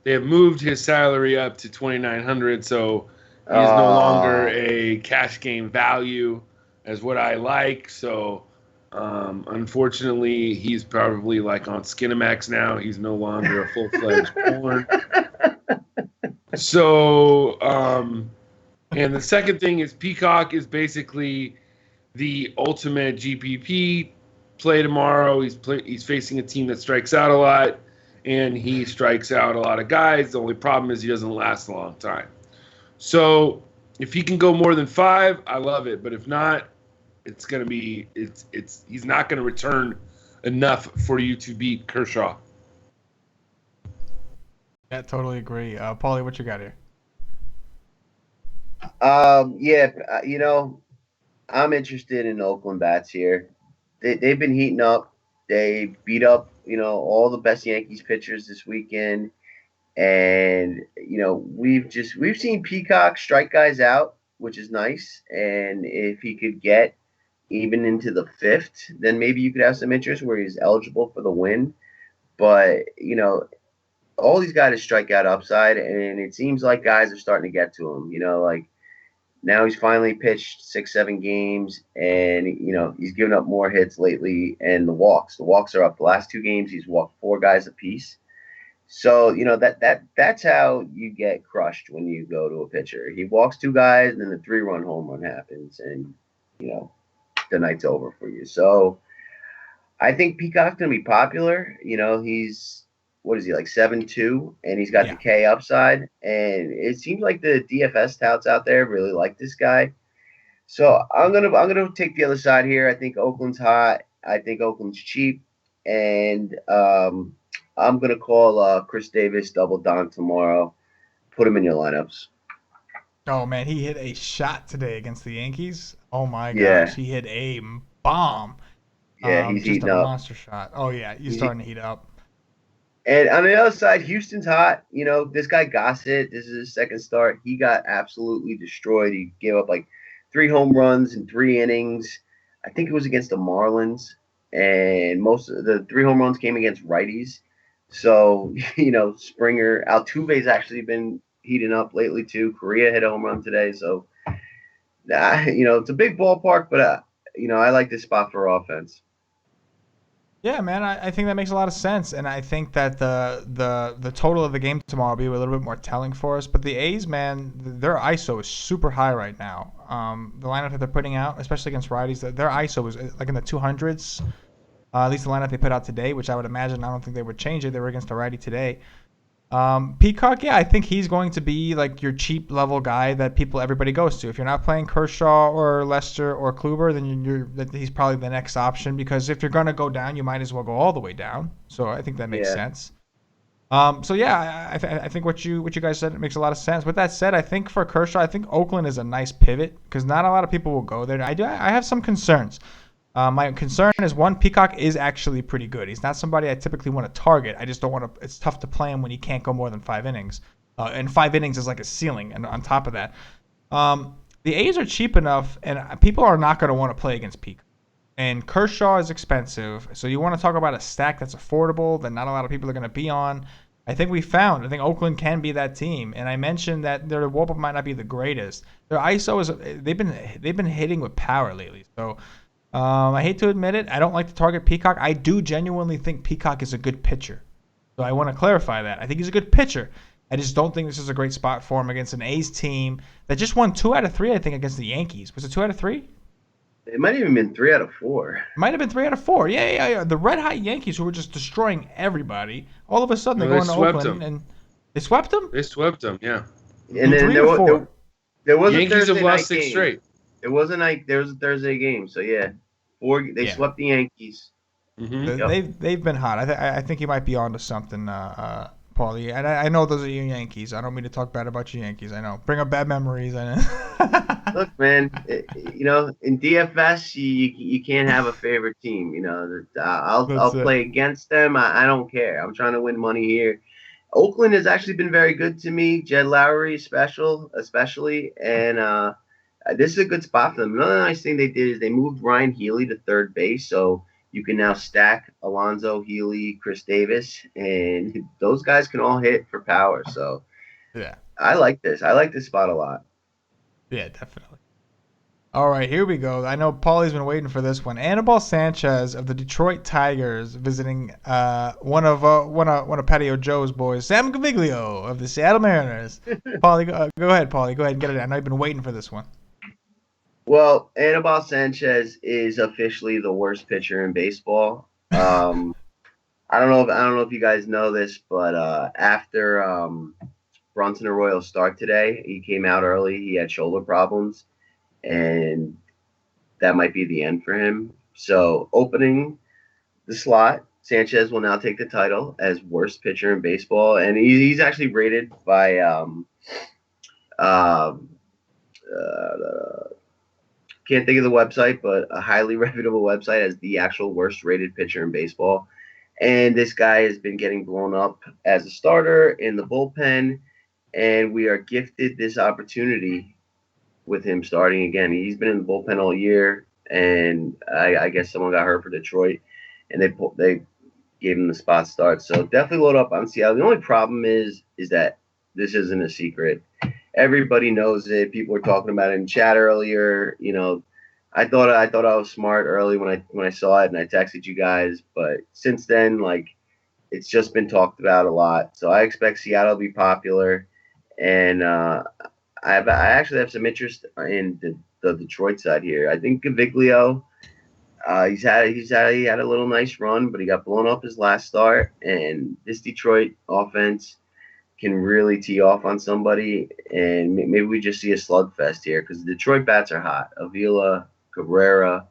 They have moved his salary up to $2,900, so he's no longer a cash game value as what I like. So unfortunately, he's probably like on Skinamax now. He's no longer a full-fledged porn. So, and the second thing is Peacock is basically the ultimate GPP play tomorrow. He's facing a team that strikes out a lot, and he strikes out a lot of guys. The only problem is he doesn't last a long time. So if he can go more than 5, I love it. But if not, it's going to be he's not going to return enough for you to beat Kershaw. Yeah, totally agree. Paulie, what you got here? I'm interested in Oakland bats here. They've been heating up. They beat up, all the best Yankees pitchers this weekend. And, we've seen Peacock strike guys out, which is nice. And if he could get even into the 5th, then maybe you could have some interest where he's eligible for the win. But, all these guys strike out upside, and it seems like guys are starting to get to him. Now he's finally pitched 6-7 games, and he's given up more hits lately. And the walks are up. The last 2 games he's walked 4 guys apiece. So that's how you get crushed when you go to a pitcher. He walks 2 guys, and then the 3-run home run happens, and the night's over for you. So I think Peacock's gonna be popular. He's what is he, like 7'2", and he's got the K upside, and it seems like the DFS touts out there really like this guy. So I'm gonna take the other side here. I think Oakland's hot. I think Oakland's cheap, and I'm gonna call Chris Davis double donk tomorrow. Put him in your lineups. Oh man, he hit a shot today against the Yankees. Oh my gosh, he hit a bomb. Yeah, he's just heating a up. Monster shot. Oh yeah, he's starting to heat up. And on the other side, Houston's hot. This guy Gossett, this is his 2nd start. He got absolutely destroyed. He gave up like 3 home runs in 3 innings. I think it was against the Marlins. And most of the 3 home runs came against righties. So, Springer, Altuve's actually been heating up lately too. Correa hit a home run today. So, it's a big ballpark, but, I like this spot for offense. Yeah, man, I think that makes a lot of sense, and I think that the total of the game tomorrow will be a little bit more telling for us. But the A's, man, their ISO is super high right now. The lineup that they're putting out, especially against righties, their ISO is like in the 200s. At least the lineup they put out today, which I would imagine, I don't think they would change it. They were against a righty today. Peacock, yeah, I think he's going to be like your cheap level guy that everybody goes to. If you're not playing Kershaw or Lester or Kluber, then he's probably the next option, because if you're going to go down, you might as well go all the way down. So I think that makes sense. So yeah, I think what you guys said makes a lot of sense. With that said, I think for Kershaw, I think Oakland is a nice pivot because not a lot of people will go there. I have some concerns. My concern is, one, Peacock is actually pretty good. He's not somebody I typically want to target. I just don't want to. It's tough to play him when he can't go more than 5 innings. And 5 innings is like a ceiling. And on top of that, the A's are cheap enough, and people are not going to want to play against Peacock. And Kershaw is expensive, so you want to talk about a stack that's affordable that not a lot of people are going to be on. I think Oakland can be that team. And I mentioned that their WOBA might not be the greatest. Their ISO they've been hitting with power lately. So I hate to admit it, I don't like to target Peacock. I do genuinely think Peacock is a good pitcher. So I want to clarify that. I think he's a good pitcher. I just don't think this is a great spot for him against an A's team that just won 2 out of 3, I think, against the Yankees. Was it 2 out of 3? It might have even been 3 out of 4. It might have been 3 out of 4. Yeah. The red-hot Yankees, who were just destroying everybody, all of a sudden they go into Oakland and they swept them? They swept them, yeah. And then there was a Yankees have lost 6 game. straight. It wasn't like there was a Thursday game, so yeah. They swept the Yankees. Mm-hmm. Yep. They've been hot. I think you might be onto something, Paulie. And I know those are your Yankees. I don't mean to talk bad about your Yankees. I know. Bring up bad memories. I know. Look, man, in DFS, you can't have a favorite team. I'll play against them. I don't care. I'm trying to win money here. Oakland has actually been very good to me. Jed Lowry especially. And this is a good spot for them. Another nice thing they did is they moved Ryan Healy to third base. So you can now stack Alonso, Healy, Chris Davis, and those guys can all hit for power. So, yeah, I like this. I like this spot a lot. Yeah, definitely. All right, here we go. I know Paulie's been waiting for this one. Anibal Sanchez of the Detroit Tigers visiting one of Patio Joe's boys, Sam Gaviglio of the Seattle Mariners. Paulie, go ahead, Paulie. Go ahead and get it. I know you've been waiting for this one. Well, Anibal Sanchez is officially the worst pitcher in baseball. I don't know if you guys know this, but after Bronson Arroyo's start today, he came out early. He had shoulder problems, and that might be the end for him. So, opening the slot, Sanchez will now take the title as worst pitcher in baseball, and he's actually rated by can't think of the website, but a highly reputable website as the actual worst rated pitcher in baseball. And this guy has been getting blown up as a starter in the bullpen, and we are gifted this opportunity with him starting again. He's been in the bullpen all year, and I guess someone got hurt for Detroit, and they gave him the spot start. So definitely load up on Seattle. The only problem is that this isn't a secret. Everybody knows it. People were talking about it in chat earlier. I thought I was smart early when I saw it and I texted you guys, but since then, it's just been talked about a lot. So I expect Seattle to be popular, and I actually have some interest in the Detroit side here. I think Gaviglio, he had a little nice run, but he got blown up his last start, and this Detroit offense can really tee off on somebody, and maybe we just see a slugfest here because the Detroit bats are hot. Avila, Cabrera,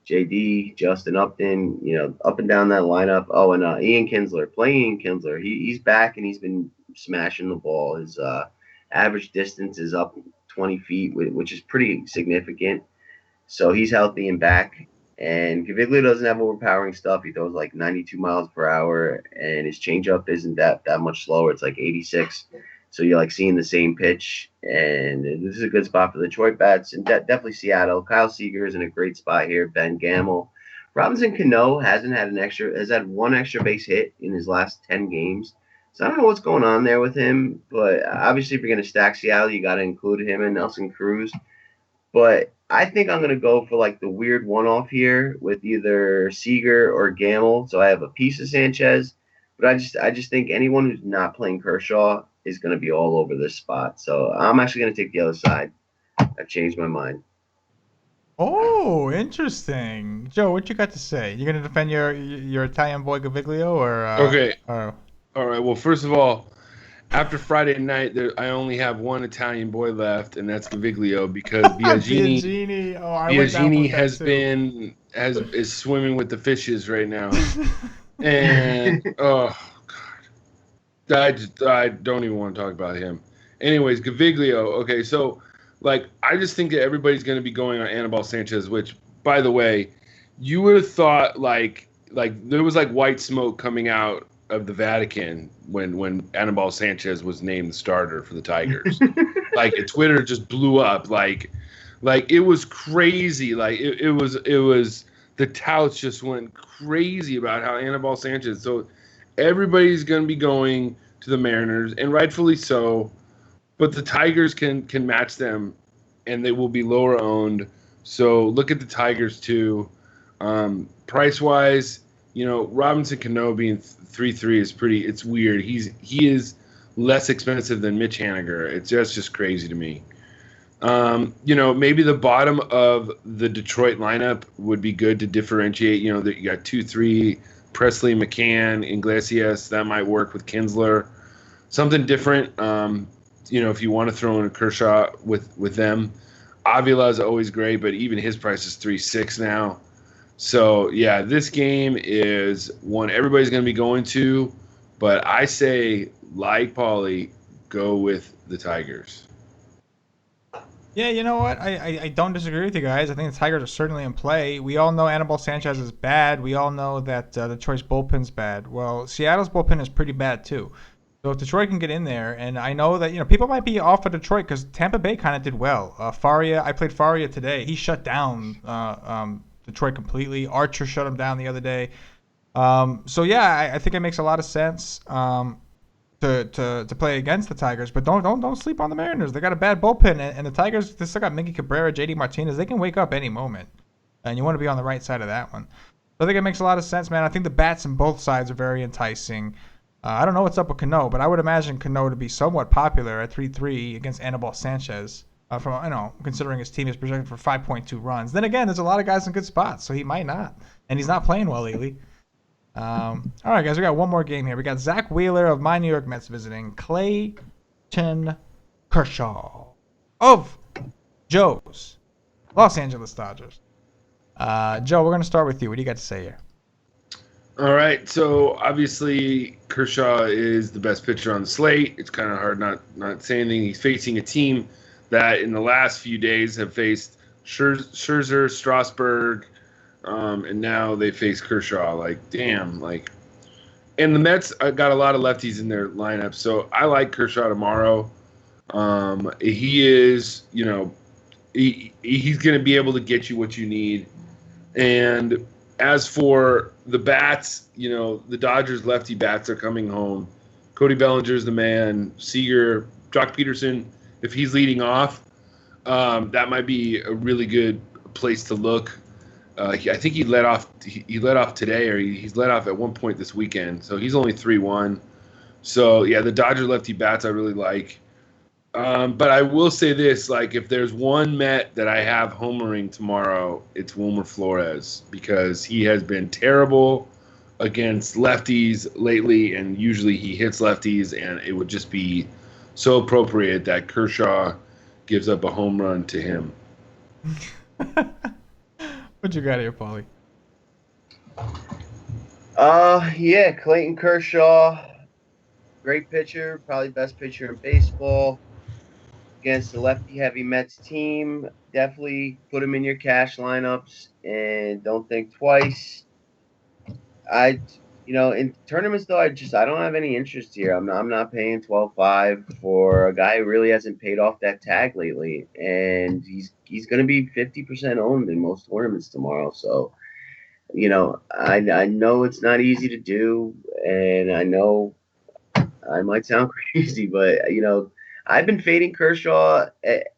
JD, Justin Upton, up and down that lineup. Oh, and Ian Kinsler, playing Ian Kinsler. He's back, and he's been smashing the ball. His average distance is up 20 feet, which is pretty significant. So he's healthy and back. And Gaviglio doesn't have overpowering stuff. He throws 92 miles per hour, and his changeup isn't that much slower. It's 86. So you're seeing the same pitch, and this is a good spot for the Detroit bats, and definitely Seattle. Kyle Seager is in a great spot here. Ben Gamel, Robinson Cano has had one extra base hit in his last 10 games. So I don't know what's going on there with him, but obviously if you're going to stack Seattle, you got to include him and Nelson Cruz. But I think I'm going to go for the weird one-off here with either Seager or Gamel. So I have a piece of Sanchez, but I just think anyone who's not playing Kershaw is going to be all over this spot. So I'm actually going to take the other side. I've changed my mind. Oh, interesting. Joe, what you got to say? You going to defend your Italian boy Gaviglio or okay. All right. Well, first of all, after Friday night, I only have one Italian boy left, and that's Gaviglio because Biagini is swimming with the fishes right now, and oh god, I don't even want to talk about him. Anyways, Gaviglio. Okay, so I just think that everybody's going to be going on Anibal Sanchez, which, by the way, you would have thought there was white smoke coming out of the Vatican when Anibal Sanchez was named the starter for the Tigers. Like Twitter just blew up. Like it was crazy. Like it was the touts just went crazy about how Anibal Sanchez. So everybody's going to be going to the Mariners, and rightfully so. But the Tigers can match them, and they will be lower owned. So look at the Tigers too. Price wise, Robinson Cano being 3-3 is pretty. It's weird. He is less expensive than Mitch Haniger. It's just crazy to me. Maybe the bottom of the Detroit lineup would be good to differentiate. You got 2-3, Presley, McCann, Iglesias. That might work with Kinsler. Something different. If you want to throw in a Kershaw with them. Avila is always great, but even his price is 3.6 now. So, yeah, this game is one everybody's going to be going to, but I say, like Paulie, go with the Tigers. Yeah, you know what? I don't disagree with you guys. I think the Tigers are certainly in play. We all know Anibal Sanchez is bad. We all know that Detroit's bullpen's bad. Well, Seattle's bullpen is pretty bad, too. So if Detroit can get in there, and I know that people might be off of Detroit because Tampa Bay kind of did well. Faria, I played Faria today. He shut down Detroit completely. Archer shut him down the other day. So yeah, I think it makes a lot of sense to play against the Tigers, but don't sleep on the Mariners. They got a bad bullpen, and the Tigers, they still got Miggy Cabrera, JD Martinez. They can wake up any moment, and you want to be on the right side of that one. So I think it makes a lot of sense, man. I think the bats on both sides are very enticing. I don't know what's up with Cano, but I would imagine Cano to be somewhat popular at 3-3 against Anibal Sanchez. Considering his team is projected for 5.2 runs. Then again, there's a lot of guys in good spots, so he might not, and he's not playing well lately. All right, guys, we got one more game here. We got Zach Wheeler of my New York Mets visiting Clayton Kershaw of Joe's Los Angeles Dodgers. Joe, we're going to start with you. What do you got to say here? All right, so obviously Kershaw is the best pitcher on the slate. It's kind of hard not saying anything. He's facing a team that in the last few days have faced Scherzer, Strasburg, and now they face Kershaw. Like, damn, and the Mets got a lot of lefties in their lineup, so I like Kershaw tomorrow. He is, he's going to be able to get you what you need. And as for the bats, the Dodgers lefty bats are coming home. Cody Bellinger's the man. Seager, Jock Peterson, if he's leading off, that might be a really good place to look. I think he let off today, or he's let off at one point this weekend. So he's only 3-1. So yeah, the Dodger lefty bats I really like. But I will say this, if there's one Met that I have homering tomorrow, it's Wilmer Flores, because he has been terrible against lefties lately, and usually he hits lefties, and it would just be so appropriate that Kershaw gives up a home run to him. What you got here, Paulie? Yeah, Clayton Kershaw, great pitcher, probably best pitcher in baseball. Against the lefty-heavy Mets team, definitely put him in your cash lineups and don't think twice. In tournaments though, I don't have any interest here. I'm not paying 12.5 for a guy who really hasn't paid off that tag lately, and he's going to be 50% owned in most tournaments tomorrow. So, I know it's not easy to do, and I know I might sound crazy, but I've been fading Kershaw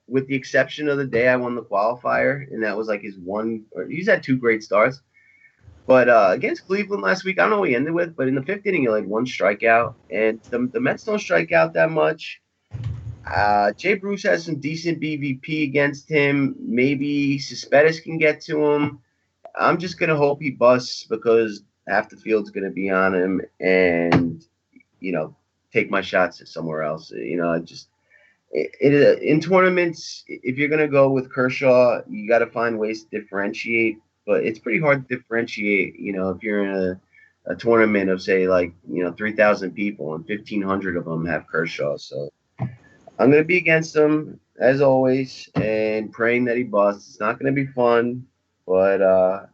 with the exception of the day I won the qualifier, and that was his one. Or he's had two great starts, but against Cleveland last week, I don't know what he ended with, but in the fifth inning, he had one strikeout, and the Mets don't strike out that much. Jay Bruce has some decent BVP against him. Maybe Cespedes can get to him. I'm just gonna hope he busts because half the field's gonna be on him, and take my shots somewhere else. In tournaments, if you're going to go with Kershaw, you got to find ways to differentiate, but it's pretty hard to differentiate, if you're in a tournament of, say, 3,000 people and 1,500 of them have Kershaw. So I'm going to be against him, as always, and praying that he busts. It's not going to be fun, but,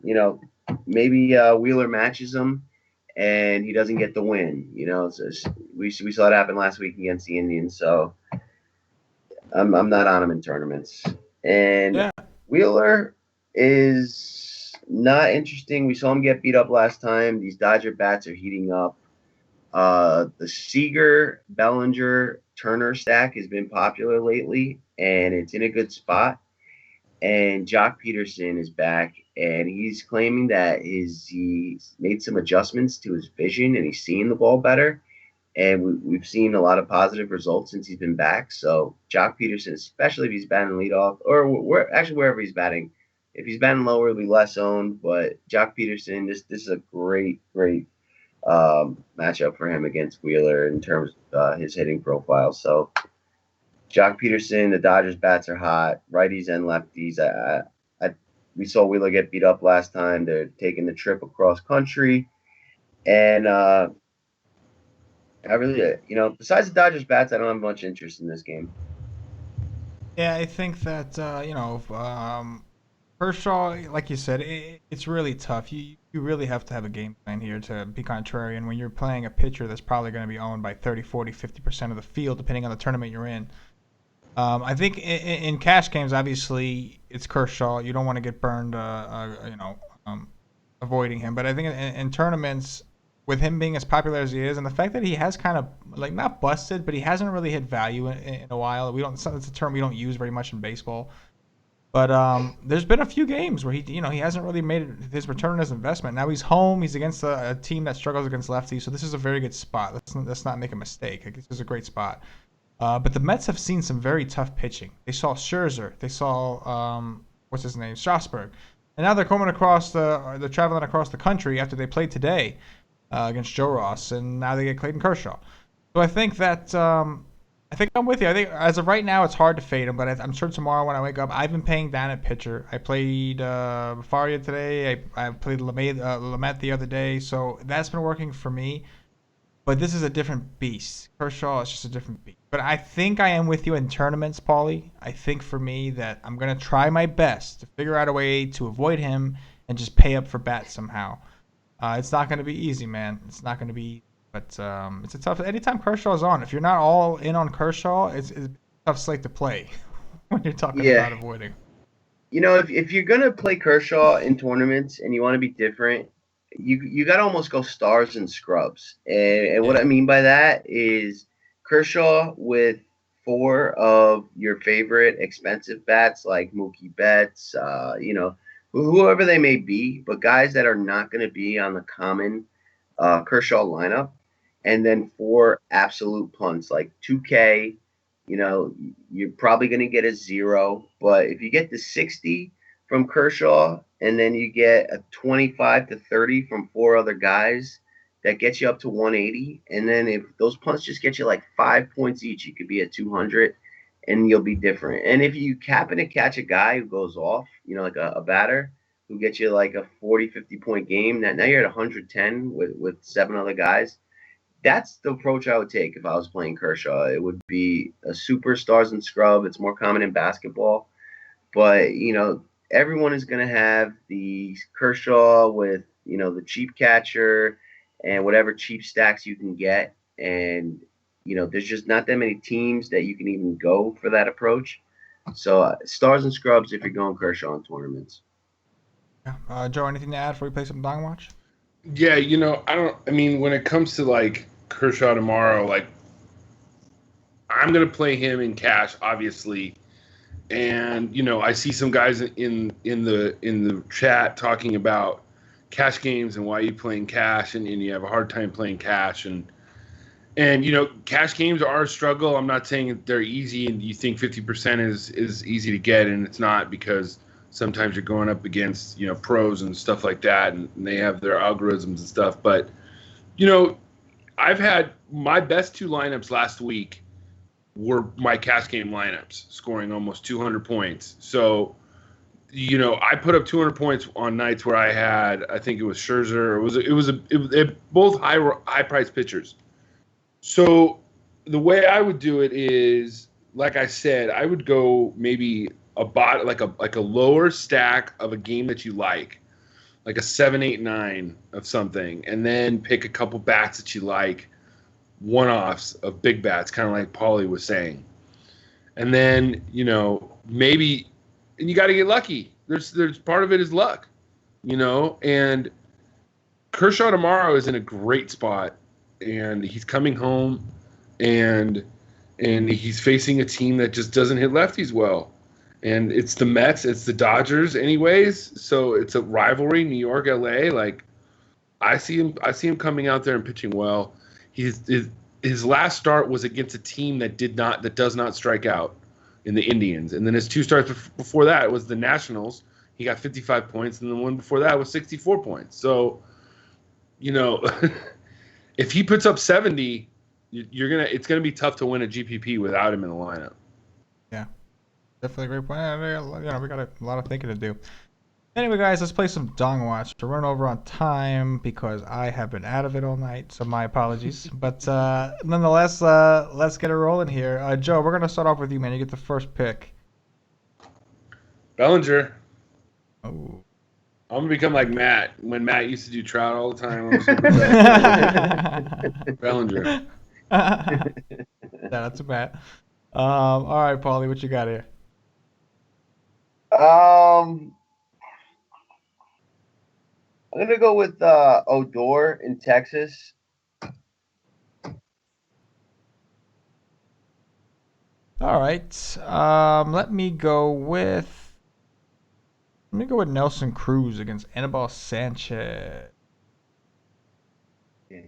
maybe Wheeler matches him. and he doesn't get the win. So we saw it happen last week against the Indians. So I'm not on him in tournaments. And Wheeler is not interesting. We saw him get beat up last time. These Dodger bats are heating up. The Seager, Bellinger, Turner stack has been popular lately, and it's in a good spot. And Jock Peterson is back, and he's claiming that he's made some adjustments to his vision, and he's seeing the ball better. And we've seen a lot of positive results since he's been back. So Jock Peterson, especially if he's batting leadoff, or wherever he's batting, if he's batting lower, it'll be less owned. But Jock Peterson, this is a great matchup for him against Wheeler in terms of his hitting profile. So Jock Peterson, the Dodgers bats are hot, righties and lefties. We saw Wheeler get beat up last time. They're taking the trip across country, and I really, besides the Dodgers bats, I don't have much interest in this game. Yeah, I think that Kershaw, like you said, it's really tough. You really have to have a game plan here to be contrarian when you're playing a pitcher that's probably going to be owned by 30, 40, 50% of the field, depending on the tournament you're in. I think in cash games, obviously, it's Kershaw. You don't want to get burned, avoiding him. But I think in tournaments, with him being as popular as he is, and the fact that he has kind of not busted, but he hasn't really hit value in a while. It's a term we don't use very much in baseball. But there's been a few games where he hasn't really made his return on his investment. Now he's home. He's against a team that struggles against lefties, so this is a very good spot. Let's not make a mistake. This is a great spot. But the Mets have seen some very tough pitching. They saw Scherzer. They saw what's his name, Strasburg, and now they're traveling across the country after they played today against Joe Ross, and now they get Clayton Kershaw. So I think that I think I'm with you. I think as of right now, it's hard to fade him, but I'm sure tomorrow when I wake up, I've been paying down at pitcher. I played Faria today. I played Lamet the other day, so that's been working for me. But this is a different beast. Kershaw is just a different beast. But I think I am with you in tournaments, Paulie. I think for me that I'm going to try my best to figure out a way to avoid him and just pay up for bats somehow. It's not going to be easy, man. It's not going to be, but it's a tough. Anytime Kershaw's on, if you're not all in on Kershaw, it's a tough slate to play when you're talking about avoiding. If you're going to play Kershaw in tournaments and you want to be different, you got to almost go stars and scrubs. And what I mean by that is Kershaw with 4 of your favorite expensive bats like Mookie Betts, whoever they may be, but guys that are not going to be on the common Kershaw lineup. And then 4 absolute punts like 2K. You're probably going to get a 0, but if you get the 60 from Kershaw and then you get a 25 to 30 from 4 other guys, that gets you up to 180. And then if those punts just get you like 5 points each, you could be at 200 and you'll be different. And if you happen to catch a guy who goes off, like a batter who gets you like a 40, 50 point game, now you're at 110 with 7 other guys. That's the approach I would take if I was playing Kershaw. It would be a super stars and scrub. It's more common in basketball. But, everyone is going to have the Kershaw with, the cheap catcher and whatever cheap stacks you can get. And, there's just not that many teams that you can even go for that approach. So stars and scrubs if you're going Kershaw in tournaments. Yeah. Joe, anything to add before we play some Dong Watch? Yeah, when it comes to like Kershaw tomorrow, like I'm gonna play him in cash, obviously. And I see some guys in the chat talking about cash games and why you playing cash and you have a hard time playing cash and cash games are a struggle. I'm not saying they're easy and you think 50% is easy to get, and it's not, because sometimes you're going up against, pros and stuff like that, and they have their algorithms and stuff. But, I've had my best 2 lineups last week were my cash game lineups, scoring almost 200 points. So, I put up 200 points on nights where I think it was Scherzer. It was both high priced pitchers. So the way I would do it is, like I said, I would go maybe like a lower stack of a game that you like. like a 7, 8, 9 of something, and then pick a couple bats that you like, one-offs of big bats, kind of like Paulie was saying. And then, maybe, and you got to get lucky. There's part of it is luck, and Kershaw tomorrow is in a great spot, and he's coming home, and he's facing a team that just doesn't hit lefties well. And it's the Mets, it's the Dodgers anyways, so it's a rivalry, New York, LA. Like, I see him coming out there and pitching well. His last start was against a team that does not strike out in the Indians. And then his 2 starts before that was the Nationals. He got 55 points, and the one before that was 64 points. So, if he puts up 70, it's gonna be tough to win a GPP without him in the lineup. Yeah, definitely a great point. We got a lot of thinking to do. Anyway, guys, let's play some Dong Watch. We're running over on time because I have been out of it all night, so my apologies. But nonetheless, let's get it rolling here. Joe, we're gonna start off with you, man. You get the first pick. Bellinger. Oh. I'm going to become like Matt. When Matt used to do Trout all the time. Bellinger. That's a Matt. All right, Paulie, what you got here? I'm going to go with Odor in Texas. All right. Let me go with Nelson Cruz against Anibal Sanchez.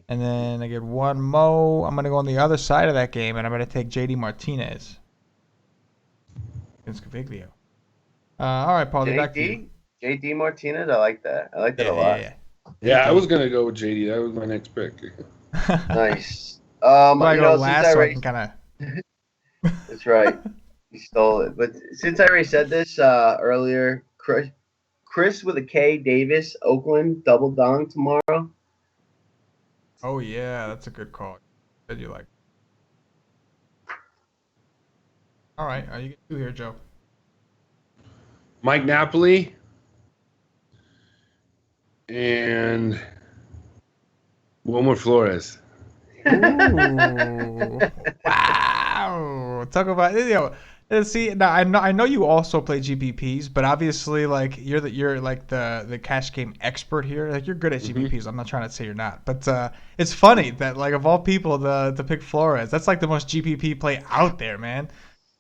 And then I get one mo. I'm going to go on the other side of that game, and I'm going to take JD Martinez against Caviglio. All right, Paul, back to you. JD Martinez, I like that. I like that a lot. Yeah, I was going to go with JD. That was my next pick. Nice. I go last so I can kind of... That's right. You stole it. But since I already said this earlier, Chris with a K Davis, Oakland, double dong tomorrow. Oh, yeah, that's a good call. Said you like. All right, you get 2 here, Joe. Mike Napoli and Wilmer Flores. Ooh. Wow. Talk about see, now I know you also play GPPs, but obviously like you're like the cash game expert here. Like you're good at GPPs. I'm not trying to say you're not, but it's funny that like of all people to pick Flores, that's like the most GPP play out there, man.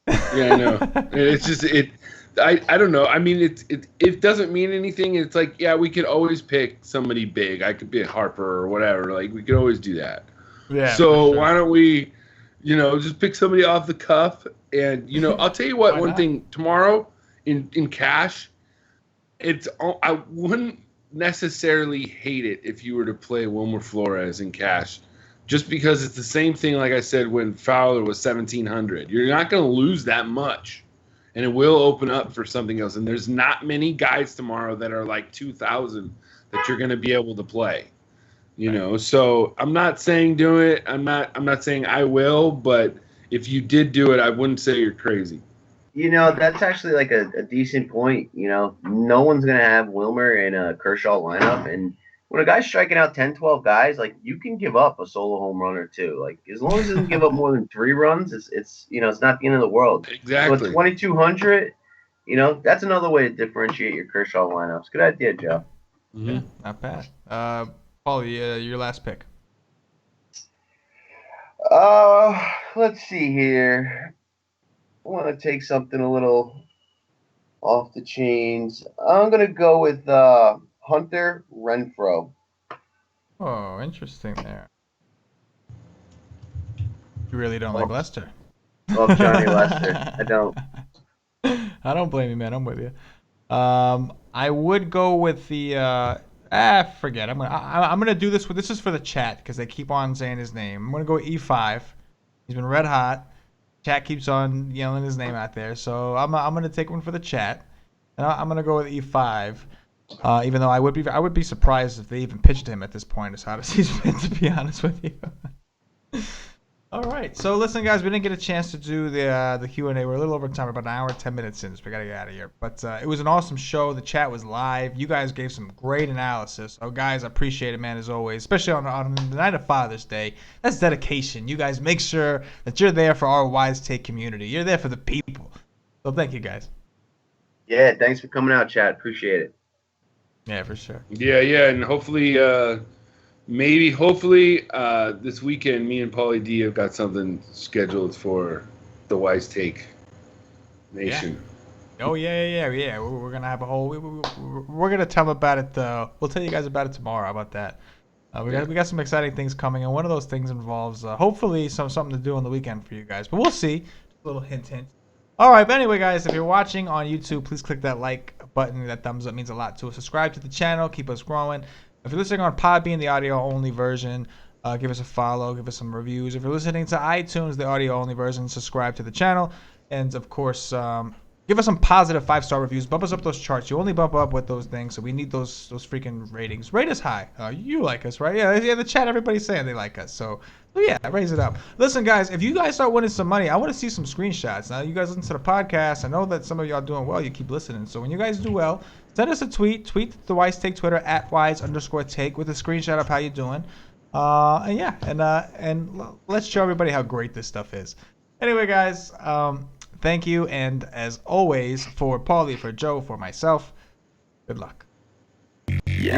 Yeah, I know. It's just I don't know. I mean, it doesn't mean anything. It's like, yeah, we could always pick somebody big. I could pick Harper or whatever. Like we could always do that. Yeah. So why don't we, just pick somebody off the cuff? And I'll tell you what. One thing tomorrow in cash, I wouldn't necessarily hate it if you were to play Wilmer Flores in cash, just because it's the same thing. Like I said, when Fowler was 1,700, you're not going to lose that much, and it will open up for something else. And there's not many guys tomorrow that are like 2,000 that you're going to be able to play. So I'm not saying do it. I'm not saying I will, but if you did do it, I wouldn't say you're crazy. That's actually like a decent point. No one's going to have Wilmer in a Kershaw lineup. And when a guy's striking out 10, 12 guys, like you can give up a solo home run or two. Like as long as he doesn't give up more than 3 runs, it's not the end of the world. Exactly. So at 2,200, that's another way to differentiate your Kershaw lineups. Good idea, Joe. Mm-hmm. Yeah, not bad. Paul, your last pick. Let's see here. I want to take something a little off the chains. I'm going to go with Hunter Renfroe. Oh, interesting there. You really don't like Lester. Love Johnny Lester. I don't. I don't blame you, man. I'm with you. I would go with the forget. I'm gonna do this. This is for the chat because they keep on saying his name. I'm gonna go E5. He's been red hot. Chat keeps on yelling his name out there, so I'm gonna take one for the chat, and I'm gonna go with E5. Even though I would be surprised if they even pitched him at this point as hot as he's been, to be honest with you. All right. So listen, guys, we didn't get a chance to do the Q&A. We're a little over time, about an hour and 10 minutes in, so we got to get out of here. But it was an awesome show. The chat was live. You guys gave some great analysis. So, guys, I appreciate it, man, as always, especially on the night of Father's Day. That's dedication. You guys make sure that you're there for our WiseTake community. You're there for the people. So thank you, guys. Yeah, thanks for coming out, chat. Appreciate it. Yeah, for sure. Yeah, and hopefully, hopefully, this weekend, me and Paulie D have got something scheduled for the WiseTake Nation. Yeah. Oh yeah. We're gonna have a whole. We're gonna tell about it. We'll tell you guys about it tomorrow. How about that? We got some exciting things coming, and one of those things involves hopefully something to do on the weekend for you guys. But we'll see. Just a little hint. All right, but anyway, guys, if you're watching on YouTube, please click that like button. That thumbs up means a lot to us. Subscribe to the channel. Keep us growing. If you're listening on Podbean, the audio-only version, give us a follow. Give us some reviews. If you're listening to iTunes, the audio-only version, subscribe to the channel. And, of course, give us some positive 5-star reviews. Bump us up those charts. You only bump up with those things, so we need those freaking ratings. Rate us high. You like us, right? Yeah, in the chat, everybody's saying they like us. So yeah, raise it up. Listen, guys, if you guys start winning some money, I want to see some screenshots. Now, you guys listen to the podcast. I know that some of y'all doing well. You keep listening. So when you guys do well, send us a tweet. Tweet the WiseTake Twitter at @wise_take with a screenshot of how you're doing. And let's show everybody how great this stuff is. Anyway, guys, thank you. And as always, for Paulie, for Joe, for myself, good luck. Yeah.